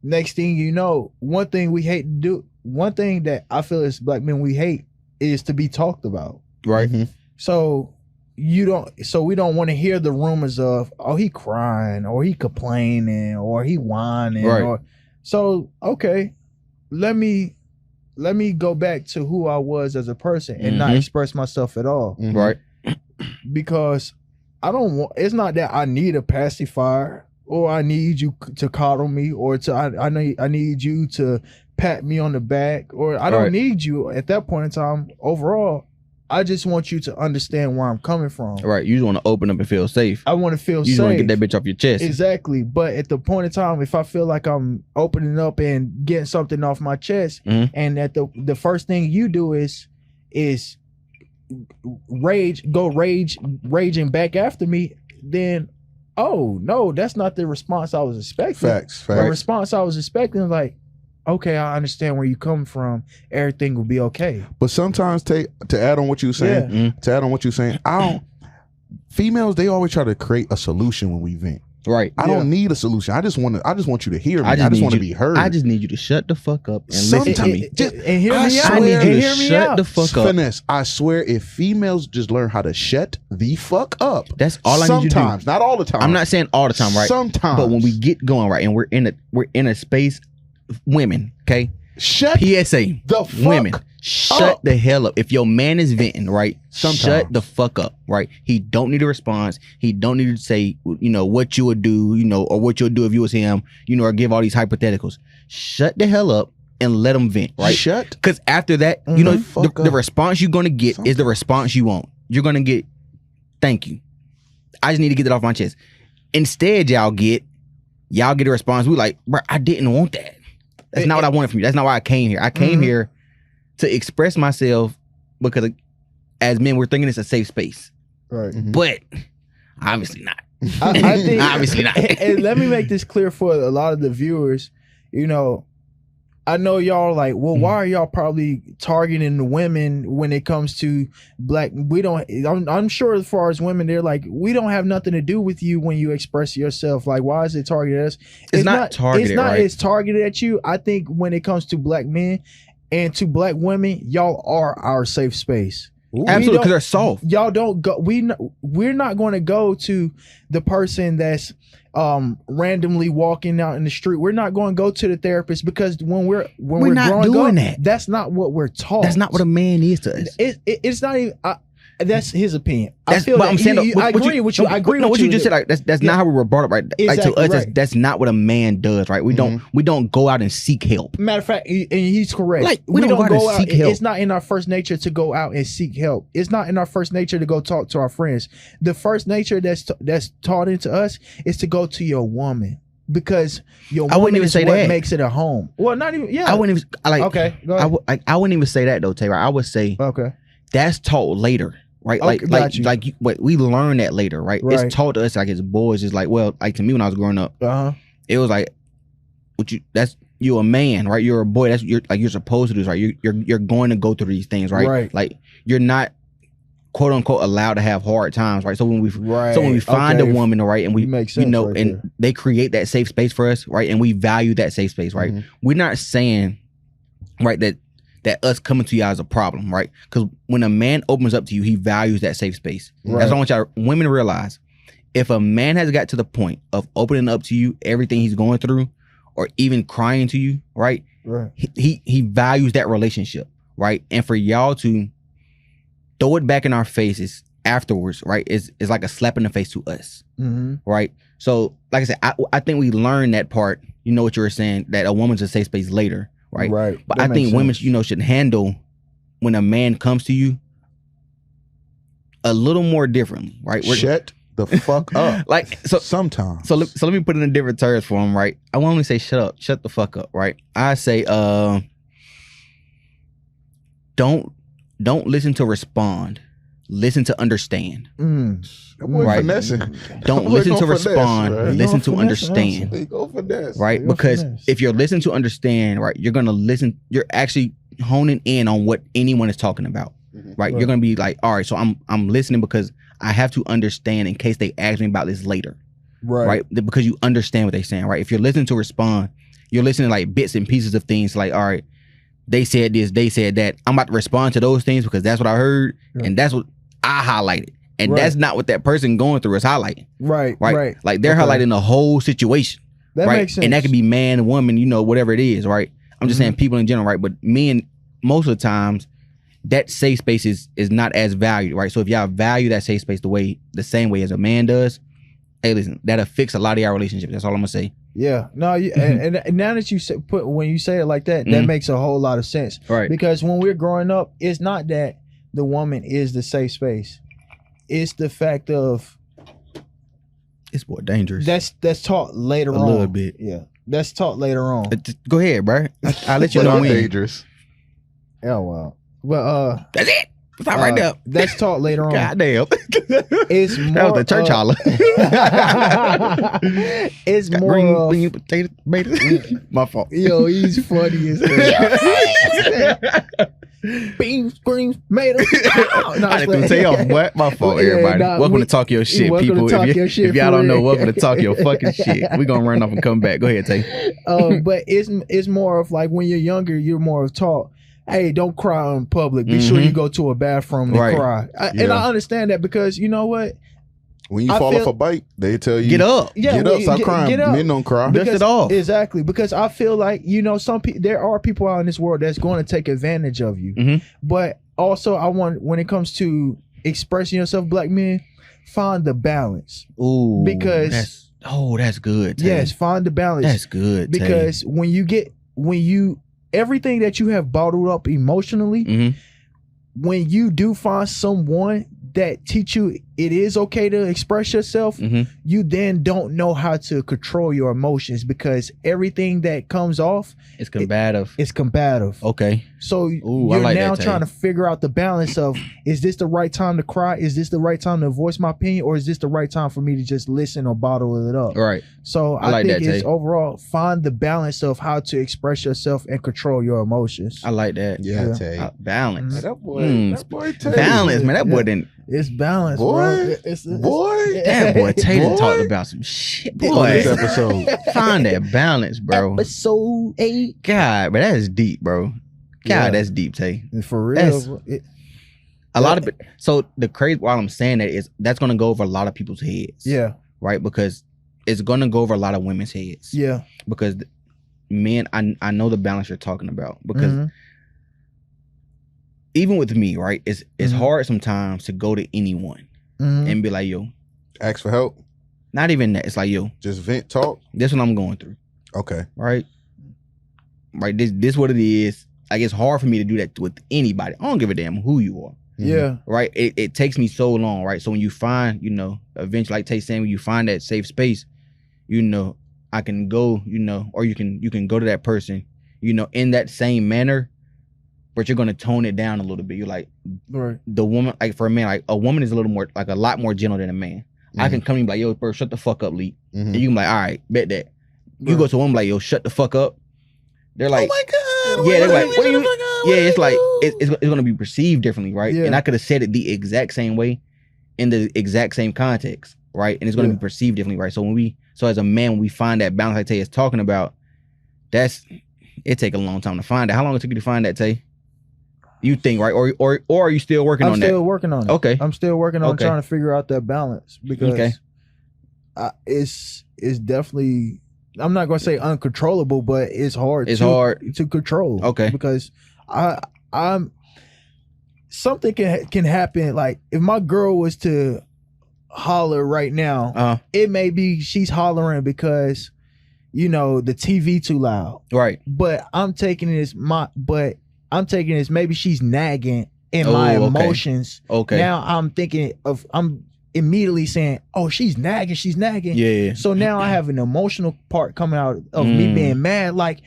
next thing you know, one thing we hate to do, one thing that I feel as black men we hate is to be talked about. Right. So we don't want to hear the rumors of, oh, he crying or he complaining or he whining. Right. So okay, let me go back to who I was as a person and not express myself at all. Right. Because I don't want, it's not that I need a pacifier or I need you to coddle me or I need you to pat me on the back, or I don't need you at that point in time. Overall, I just want you to understand where I'm coming from. Right. You just want to open up and feel safe. I want to feel safe. You just want to get that bitch off your chest. Exactly. But at the point in time, if I feel like I'm opening up and getting something off my chest, and that the first thing you do is raging back after me, then oh no, that's not the response I was expecting. Facts. The response I was expecting, like, okay, I understand where you come from. Everything will be okay. But sometimes, to add on what you were saying, females, they always try to create a solution when we vent. Right. I don't need a solution. I just want you to hear me. I just want to be heard. I just need you to shut the fuck up and listen to me. And hear me out. I need you to shut the fuck up. Finesse, I swear, if females just learn how to shut the fuck up. That's all I need you to do. Sometimes, not all the time. I'm not saying all the time, right? Sometimes. But when we get going, right, and we're in a space, women, okay? Shut PSA. The fuck women. Shut the hell up. If your man is venting, right? Sometimes. Shut the fuck up, right? He don't need a response. He don't need to say, what you would do, or what you'll do if you was him, or give all these hypotheticals. Shut the hell up and let him vent, right? Shut. Because after that, the response you're gonna get is the response you want. You're gonna get, thank you. I just need to get that off my chest. Instead, y'all get a response. We like, bro, I didn't want that. That's not what I wanted from you. That's not why I came here. I came here to express myself because as men, we're thinking it's a safe space. Right. But obviously not. I think obviously not. And let me make this clear for a lot of the viewers. I know y'all like, well, why are y'all probably targeting the women when it comes to black? I'm sure as far as women, they're like, we don't have nothing to do with you when you express yourself. Like, why is it targeted at us? It's not targeted, it's not right? It's targeted at you. I think when it comes to black men and to black women, y'all are our safe space. Absolutely, because they're soft. Y'all don't go. We're not going to go to the person that's randomly walking out in the street. We're not going to go to the therapist because when we're not doing that. That's not what we're taught. That's not what a man is to us. It's not even. That's his opinion. I feel that. I agree with you. I agree with you. What you just said, like, that's not how we were brought up, right? Exactly, like to us, that's not what a man does, right? We don't go out and seek help. Matter of fact, and he's correct. Like, we don't go out and seek help. It's not in our first nature to go out and seek help. It's not in our first nature to go talk to our friends. The first nature that's taught into us is to go to your woman. Because your woman is what makes it a home. Well, not even. Yeah, I wouldn't even like. Okay, go ahead. I wouldn't even say that though, Tay. Right? I would say that's taught later. Right, Okay, we learned that later, right? It's taught to us like as boys. It's like, well, like to me when I was growing up, it was like, you're a man, right? You're a boy. You're supposed to do this, right? You're going to go through these things, right? Right. Like you're not, quote unquote, allowed to have hard times, right? So when we find a woman, right, and we and they create that safe space for us, right, and we value that safe space, right? We're not saying right? That us coming to y'all is a problem, right? Because when a man opens up to you, he values that safe space. Right. That's what I want y'all women to realize. If a man has got to the point of opening up to you everything he's going through, or even crying to you, right? Right. He values that relationship, right? And for y'all to throw it back in our faces afterwards, right, is like a slap in the face to us, right? So, like I said, I think we learned that part. You know what you were saying, that a woman's a safe space later, right? Right. But I think women, should handle when a man comes to you a little more differently, right? Shut the fuck up. Like, so sometimes. So let me put it in different terms for him, right? I won't only say shut the fuck up, right? I say don't listen to respond. Listen to understand. Right. Don't listen to respond. Right? Listen to understand. Right? Because if you're listening to understand, right, you're gonna listen. You're actually honing in on what anyone is talking about. Right? You're gonna be like, all right, so I'm listening because I have to understand in case they ask me about this later. Right? Because you understand what they're saying. Right? If you're listening to respond, you're listening to like bits and pieces of things. Like, all right, they said this, they said that. I'm about to respond to those things because that's what I heard, and that's what I highlighted. And that's not what that person going through is highlighting. Right. Like they're highlighting the whole situation. That makes sense. And that could be man, woman, whatever it is, right? I'm just saying people in general, right? But men, most of the times, that safe space is not as valued, right? So if y'all value that safe space the same way as a man does, hey, listen, that'll fix a lot of y'all relationships. That's all I'm gonna say. Yeah, no, and now that you when you say it like that, that makes a whole lot of sense, right? Because when we're growing up, it's not that the woman is the safe space; it's the fact of it's more dangerous. That's taught later on a little bit. Yeah, that's taught later on. Go ahead, bro. I'll let you know when. Dangerous. Oh wow. Well, that's it. Stop right there. That's taught later on. Goddamn. It's more. That was the church holler. It's more green potato, tomato. My fault. Yo, he's funny as hell. Beans, green, tomatoes. I didn't tell y'all what. My fault, everybody. Welcome to Talk Your Shit, people. If y'all don't know, welcome to Talk Your fucking shit. We're gonna run off and come back. Go ahead, Tay. But it's more of like when you're younger, you're more of taught. Hey, don't cry in public. Be sure you go to a bathroom and cry. And I understand that because you know what? When you fall off a bike, they tell you get up. Yeah, get up, stop crying. Men don't cry. Dust it off. Exactly. Because I feel like, some people, there are people out in this world that's going to take advantage of you. But also I want, when it comes to expressing yourself, black men, find the balance. Ooh. Because that's good. Tay. Yes, find the balance. That's good. Tay. Because when you everything that you have bottled up emotionally, when you do find someone that teach you it is okay to express yourself, you then don't know how to control your emotions because everything that comes off is combative. It's combative. Okay. So you're like now that, trying to figure out the balance of, is this the right time to cry? Is this the right time to voice my opinion? Or is this the right time for me to just listen or bottle it up? Right. So I think it's overall find the balance of how to express yourself and control your emotions. I like that. Yeah. Tay. Balance. That boy Tay. Balance, man. That boy didn't. It's balance, boy. Bro. That boy Taylor talked about some shit. Boy, this episode. Find that balance, bro. Episode 8. God, but that is deep, bro. God, that's deep, Tay. For real. A lot of it. So the crazy, while I'm saying that, is that's gonna go over a lot of people's heads. Yeah. Right, because it's gonna go over a lot of women's heads. Yeah. Because men, I know the balance you're talking about because. Even with me, right, it's hard sometimes to go to anyone and be like, yo, ask for help. Not even that. It's like, yo, just vent, talk. This what I'm going through. Okay. Right. This what it is. Like, it's hard for me to do that with anybody. I don't give a damn who you are. Yeah. Right. It takes me so long. Right. So when you find, eventually, like Tay saying, when you find that safe space, I can go, or you can go to that person, in that same manner. But you're gonna tone it down a little bit. You're like, the woman, like for a man, like a woman is a little more, like a lot more gentle than a man. I can come in and be like, yo, bro, shut the fuck up, Lee. And you can be like, all right, bet that. You go to a woman like, yo, shut the fuck up. They're like, oh my God. Yeah, they're like, what are you? Yeah, it's like, it's gonna be perceived differently, right? Yeah. And I could have said it the exact same way in the exact same context, right? And it's gonna be perceived differently, right? So as a man, when we find that balance, like Tay is talking about, that's it take a long time to find that. How long it took you to find that, Tay? You think, right? Or are you still working on that? I'm still working on it. Okay. I'm still working on trying to figure out that balance because it's definitely, I'm not going to say uncontrollable, but it's hard to control. Okay. Because I'm something can happen. Like if my girl was to holler right now, it may be she's hollering because the TV too loud. Right. But I'm taking it as maybe she's nagging in my emotions. Okay. Now I'm immediately saying, oh, she's nagging. Yeah. So now I have an emotional part coming out of me being mad. Like,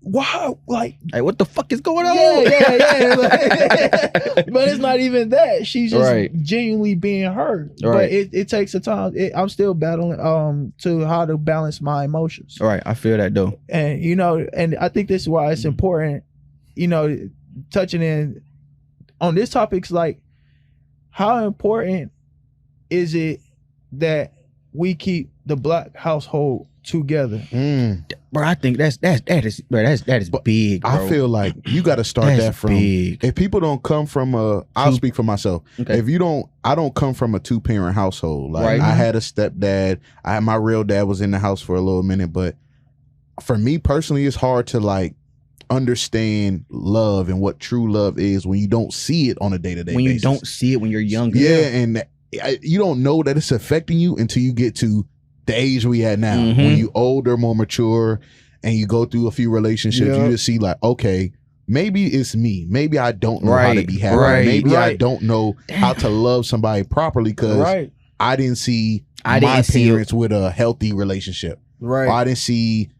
wow, like, hey, what the fuck is going on? Yeah. But it's not even that. She's just genuinely being hurt. Right. But it takes a time. I'm still battling to how to balance my emotions. Right. I feel that though. And and I think this is why it's important, touching in on this topic's like, how important is it that we keep the Black household together? Bro, I think that is big, bro. I feel like you got to start that from big. If people don't come from I'll speak for myself. Okay. I don't come from a 2-parent household. Like I had a stepdad. My real dad was in the house for a little minute, but for me personally, it's hard to like understand love and what true love is when you don't see it on a day-to-day basis. When you don't see it when you're younger. Yeah, and you don't know that it's affecting you until you get to the age we at now. When you older, more mature, and you go through a few relationships, you just see like, okay, maybe it's me. Maybe I don't know how to be happy. Maybe I don't know how to love somebody properly because I didn't see my parents with a healthy relationship. Right. Or I didn't see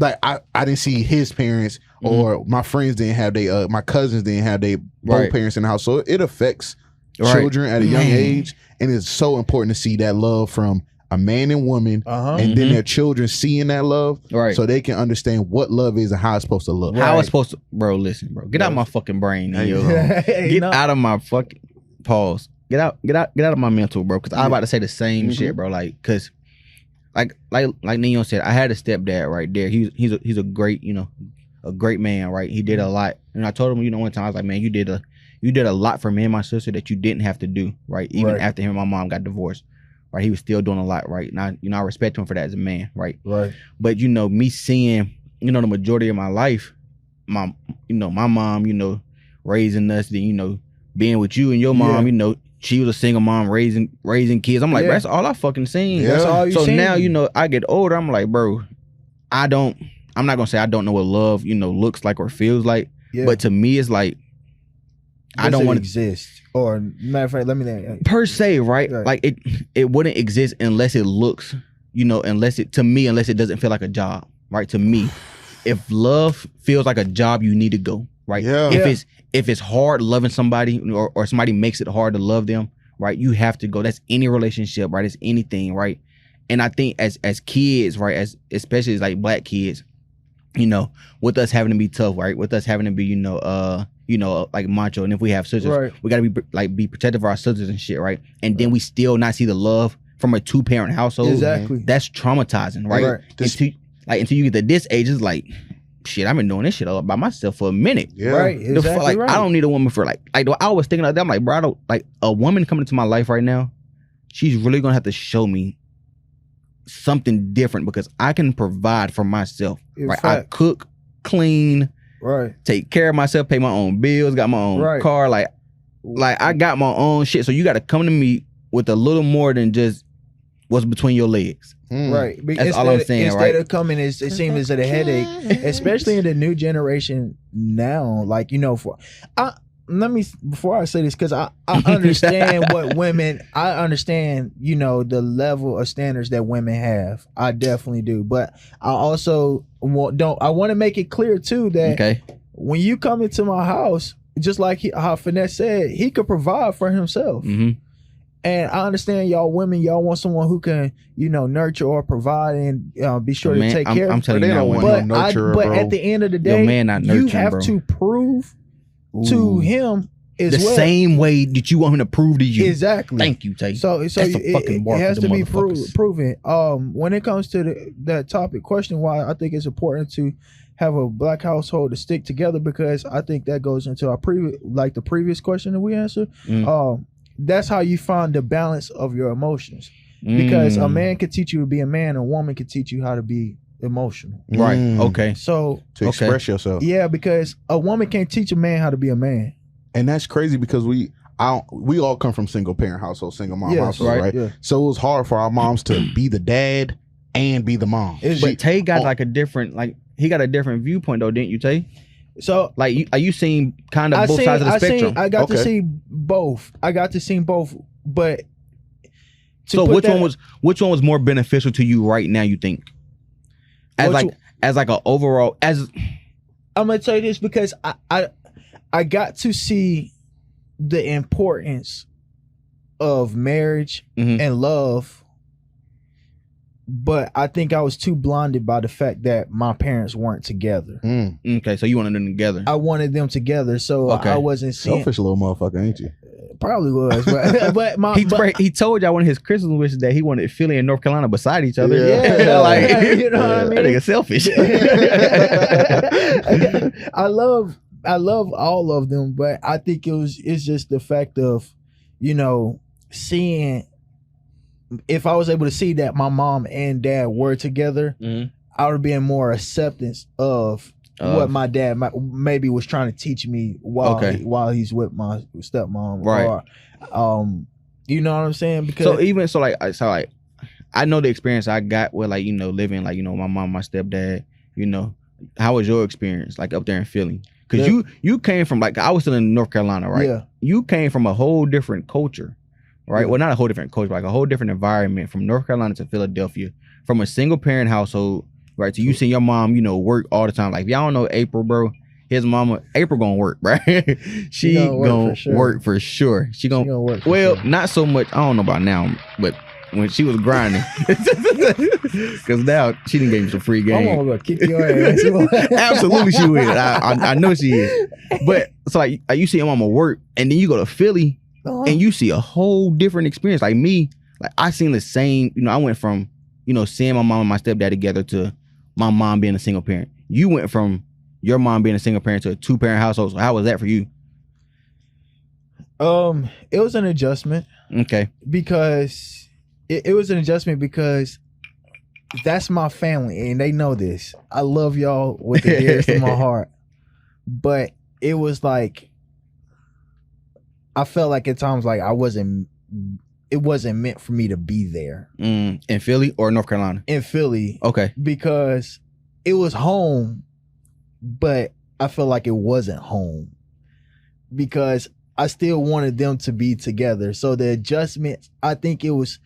I didn't see his parents, or my friends didn't have my cousins didn't have both parents in the house. So it affects children at a young age, and it's so important to see that love from a man and woman, and then their children seeing that love, so they can understand what love is and how it's supposed to look. How it's supposed to, bro. Listen, bro, get out of my fucking brain, get out of my fucking pause. Get out of my mental, bro. Because I'm about to say the same shit, bro. Like, cause like Nino said, I had a stepdad right there. He's a great, a great man, right? He did a lot, and I told him, one time I was like, man, you did a lot for me and my sister that you didn't have to do, right? Even after him and my mom got divorced, right? He was still doing a lot, right? And I respect him for that as a man, right? Right. But me seeing, the majority of my life, my mom, raising us, then being with you and your mom, she was a single mom raising kids. I'm like, bro, that's all I fucking seen. That's all you seen. So now, I get older, I'm like, bro, I'm not gonna say I don't know what love, looks like or feels like. Yeah. But to me, it's like, I don't want to exist. Or matter of fact, let me per se, right? Like it wouldn't exist unless it looks, unless it doesn't feel like a job, right? To me, if love feels like a job, you need to go, right? Yeah. If it's hard loving somebody, or somebody makes it hard to love them, right? You have to go. That's any relationship, right? It's anything, right? And I think as kids, right, especially as like Black kids, with us having to be tough, right? With us having to be, like macho, and if we have sisters, we gotta be protective of our sisters and shit, right? And then we still not see the love from a 2-parent household. Exactly. That's traumatizing, right? Until you get to this age, it's like, shit, I've been doing this shit all by myself for a minute. Yeah. Right. Exactly. I don't need a woman for like I was thinking of that. I'm like, bro, I don't like a woman coming into my life right now. She's really gonna have to show me something different because I can provide for myself. Right. I cook, clean, take care of myself, pay my own bills, got my own car, like I got my own shit. So you gotta come to me with a little more than just what's between your legs. Right. That's all I'm saying, instead of coming, it seems as a headache, especially in the new generation now. Like, before I say this, because I understand I understand, the level of standards that women have. I definitely do. But I also want to make it clear too that when you come into my house, just like how Finesse said, he could provide for himself. Mm-hmm. And I understand y'all women, y'all want someone who can, nurture or provide and be sure to take care of. I'm telling you, but at the end of the day, you have to prove to him as well. The same way that you want him to prove to you. Exactly. Thank you, Tay. So it has to be proven. When it comes to that topic question, why I think it's important to have a black household to stick together, because I think that goes into our the previous question that we answered. That's how you find the balance of your emotions, because a man can teach you to be a man, a woman can teach you how to be emotional. Right. Okay. So to express yourself. Yeah, because a woman can't teach a man how to be a man. And that's crazy, because we all come from single parent household, single mom household, right? Yeah. So it was hard for our moms to be the dad and be the mom. But Tay got like a different, he got a different viewpoint though, didn't you, Tay? So like, are you seeing kind of both sides of the spectrum? I got to see both. But so which one was more beneficial to you right now, you think? As like an overall, I'm gonna tell you this, because I got to see the importance of marriage and love, but I think I was too blinded by the fact that my parents weren't together. Okay, so you wanted them together. I wanted them together, so I wasn't seeing. Selfish little motherfucker, ain't you? Probably was, but he told y'all one of his Christmas wishes that he wanted Philly and North Carolina beside each other. Yeah, like, you know what I mean? That nigga selfish. I love all of them, but I think it's just the fact of, seeing, if I was able to see that my mom and dad were together, I would be in more acceptance of what my dad maybe was trying to teach me while he's with my stepmom, right? You know what I'm saying? Because I know the experience I got with living my mom, my stepdad. How was your experience up there in Philly? Because you came from I was still in North Carolina, right? Yeah. You came from a whole different culture, right? Yeah. Well, not a whole different culture, but a whole different environment from North Carolina to Philadelphia, from a single parent household, right? So you see your mom, work all the time. If y'all don't know April, bro, his mama, April gonna work, right? She gonna work for sure. She gonna work. Well, not so much. I don't know about now, but when she was grinding, because now she didn't give you some free game. I'm gonna kick your ass. Absolutely, she will. I know she is. But so you see your mama work, and then you go to Philly, and you see a whole different experience. Like me, I seen the same. I went from seeing my mom and my stepdad together to my mom being a single parent. You went from your mom being a single parent to a 2-parent household. So how was that for you? It was an adjustment. Okay. Because it was an adjustment because that's my family and they know this. I love y'all with the dearest of my heart. But it was I felt like at times it wasn't meant for me to be there. In Philly or North Carolina? In Philly. Okay. Because it was home, but I felt like it wasn't home. Because I still wanted them to be together. So the adjustment, I think it was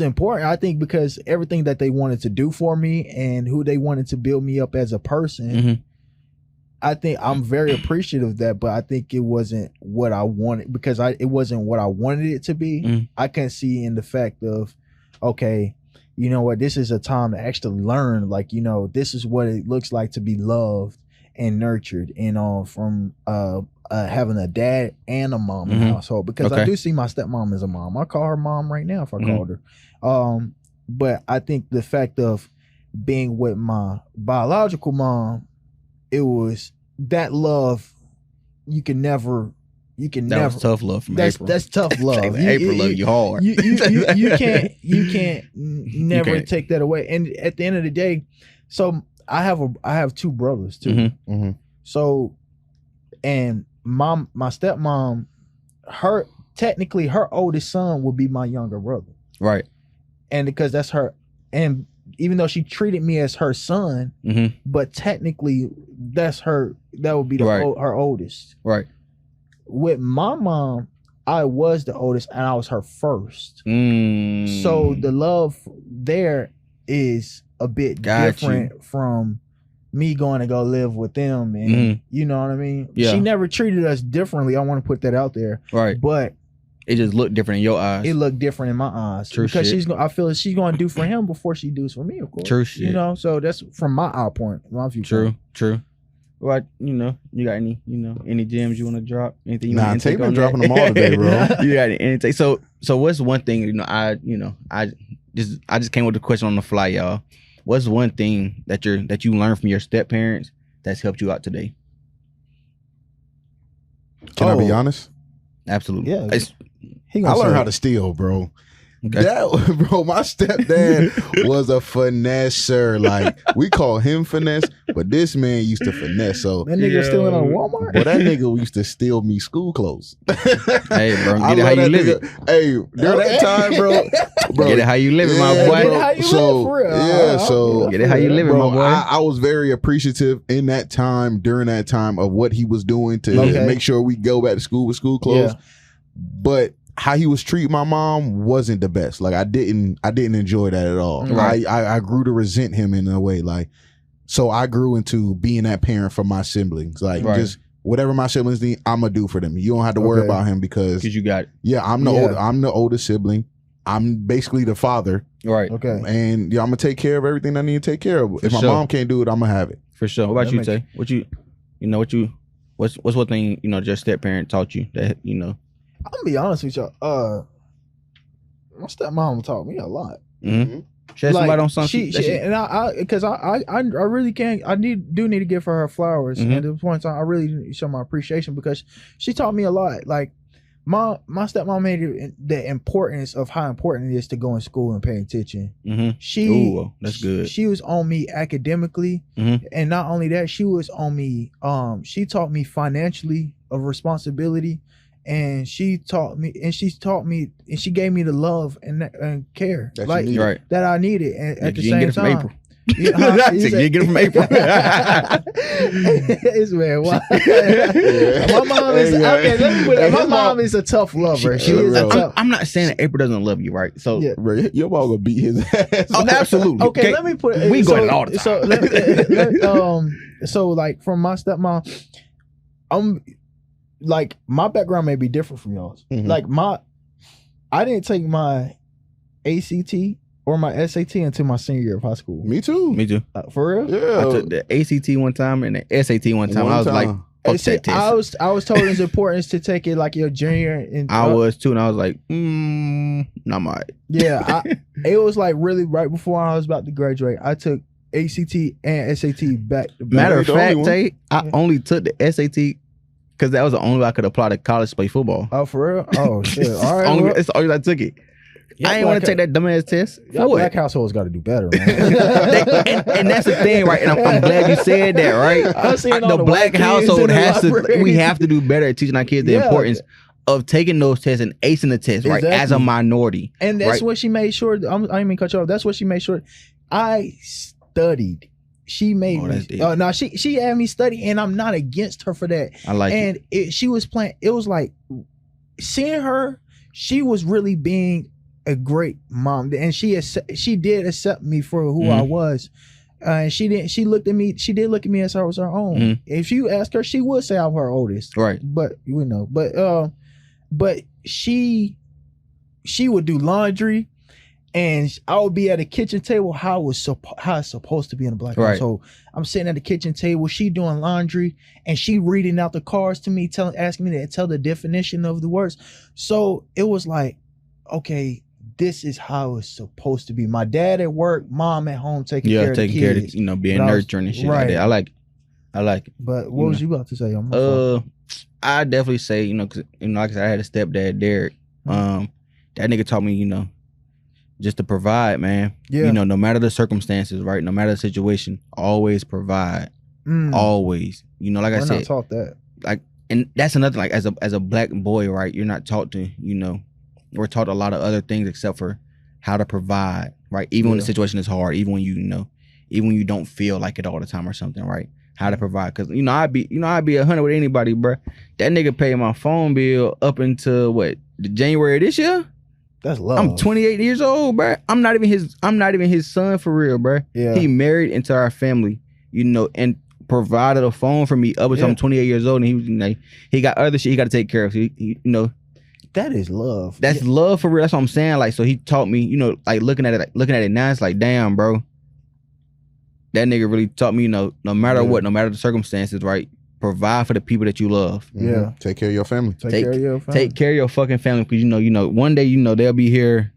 important. I think because everything that they wanted to do for me and who they wanted to build me up as a person, I think I'm very appreciative of that, but I think it wasn't what I wanted because it wasn't what I wanted it to be. I can see in the fact of, okay, you know what, this is a time to actually learn, this is what it looks like to be loved and nurtured and from having a dad and a mom in the household, because I do see my stepmom as a mom. I call her mom right now if I called her. But I think the fact of being with my biological mom, it was that love that was tough love from April. That's tough love. April love you hard. You can't never take that away. And at the end of the day, so I have 2 brothers too. So, and my stepmom, technically her oldest son would be my younger brother. Right. And because that's her, and even though she treated me as her son, but technically that would be her oldest. Right. With my mom, I was the oldest and I was her first. So the love there is a bit different from me going to go live with them, and you know what I mean? Yeah. She never treated us differently. I want to put that out there. Right. But it just looked different in your eyes. It looked different in my eyes. True because shit. I feel she's going to do for him before she does for me, of course. True shit. So that's from my eye point, my viewpoint. True. Well, you got any gems you want to drop? Anything you want to take on? Dropping them all today, bro. You got anything? So what's one thing? I just came with the question on the fly, y'all. What's one thing that you learned from your step parents that's helped you out today? Can I be honest? Absolutely. Yeah. I learned how to steal, bro. Okay. Bro, my stepdad was a finesser. Like, we call him finesse, but this man used to finesse. So that nigga stealing on Walmart? But that nigga used to steal me school clothes. Hey, bro, get it how you live it. Hey, during that time, bro, get it how you live it, my boy. Get it how you live, for real. So get it how you live it, my boy. I was very appreciative in that time, during that time, of what he was doing to make sure we go back to school with school clothes. Yeah. But how he was treating my mom wasn't the best. Like, I didn't enjoy that at all. Right. I grew to resent him in a way. Like, so I grew into being that parent for my siblings. Like, just whatever my siblings need, I'm gonna do for them. You don't have to worry about him because you got it. Yeah, I'm the oldest sibling. I'm basically the father. Right. Okay. And I'm gonna take care of everything I need to take care of. If my mom can't do it, I'm gonna have it. For sure. What about you, Tay? What's one thing, just step parent taught you that, I'm gonna be honest with y'all. My stepmom taught me a lot. Mm-hmm. She had somebody on something. Because I really can't. I do need to give her flowers. And at the point in time, I really need to show my appreciation because she taught me a lot. Like my stepmom made it the importance of how important it is to go in school and pay attention. Mm-hmm. That's good. She was on me academically, and not only that, she was on me. She taught me financially of responsibility. And she taught me, and she gave me the love and care that I needed. And at the same time, you get it from April. It's man, why? My mom is okay. Let me put it. My mom is a tough lover. She is a tough. I'm not saying that April doesn't love you, right? So bro, your mom gonna beat his ass. Oh, absolutely. Okay, let me put it. We go it all the time. So like from my stepmom, like my background may be different from y'all's. Like I didn't take my ACT or my SAT until my senior year of high school. Me too. For real? Yeah. I took the ACT one time and the SAT one time. I was like, fuck that test. I was told it's important to take it like your junior. And I was too, and I was like, not my. Yeah, it was like really right before I was about to graduate. I took ACT and SAT back to back. Matter of fact, Tay, I only took the SAT because that was the only way I could apply to college to play football. Oh, for real? Oh, shit. All right. It's the only I took it. I didn't want to take that dumbass test. Black households got to do better, man. and that's the thing, right? And I'm glad you said that, right? The black household we have to do better at teaching our kids the importance of taking those tests and acing the test, right? As a minority. And that's what she made sure. I didn't mean cut you off. That's what she made sure. I studied. She made me. No, she had me study, and I'm not against her for that. I like it. And she was playing. It was like seeing her. She was really being a great mom, and she did accept me for who I was. And she didn't. She looked at me. She did look at me as I was her own. If you ask her, she would say I'm her oldest. Right. But but she would do laundry. And I would be at a kitchen table how it's supposed to be in a black household. I'm sitting at the kitchen table, she doing laundry, and she reading out the cards to me, asking me to tell the definition of the words. So it was like, okay, this is how it's supposed to be. My dad at work, mom at home taking care of the kids. Being nurturing and shit like that. I like it. But what was you about to say? I definitely say, because like I said, I had a stepdad, Derek. That nigga taught me, just to provide, man. Yeah. No matter the circumstances, right? No matter the situation, always provide. Always. Like I said. We're not taught that. Like, and that's another thing. Like, as a black boy, right? You're not taught to, we're taught a lot of other things except for how to provide, right? Even when the situation is hard, even when even when you don't feel like it all the time or something, right? How to provide. Cause I'd be 100 with anybody, bro. That nigga paid my phone bill up until the January of this year? That's love. I'm 28 years old, bro. I'm not even his son for real, bro. Yeah. He married into our family, and provided a phone for me up until I'm 28 years old, and he was, he got other shit he got to take care of. So he that is love. That's love for real. That's what I'm saying. Like, so he taught me, like looking at it now, it's like, damn, bro. That nigga really taught me, no matter what, no matter the circumstances, right? Provide for the people that you love. Yeah. Take care of your family. Take care of your family. Take care of your fucking family, because one day they'll be here.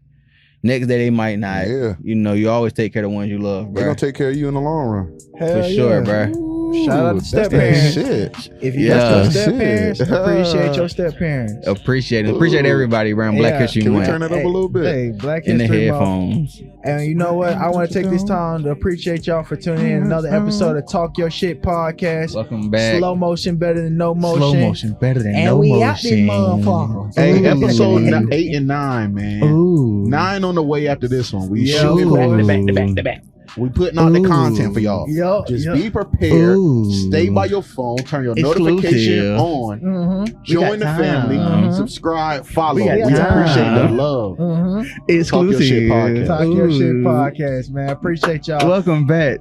Next day they might not. Yeah. You always take care of the ones you love, bro. They're gonna take care of you in the long run. Hell for sure, bro. Shout out to step parents. Shit. If you got step parents, appreciate your step parents. Appreciate everybody around Black History Month. Can we turn it up a little bit? Hey, Black History in the Month. headphones. And you know what? I want to take this time to appreciate y'all for tuning in another episode of Talk Your Shit podcast. Welcome back. Slow motion better than no motion. Slow motion better than and no we motion. out there, motherfuckers. Hey, episode 8 and 9, man. Ooh. 9 on the way after this one. We Yeah, shooting back to back. We putting out the content for y'all. Just be prepared. Stay by your phone. Turn your notification on. Join the family. Subscribe. Follow. We appreciate the love. Exclusive. Talk Your Shit podcast, man. Appreciate y'all. Welcome back.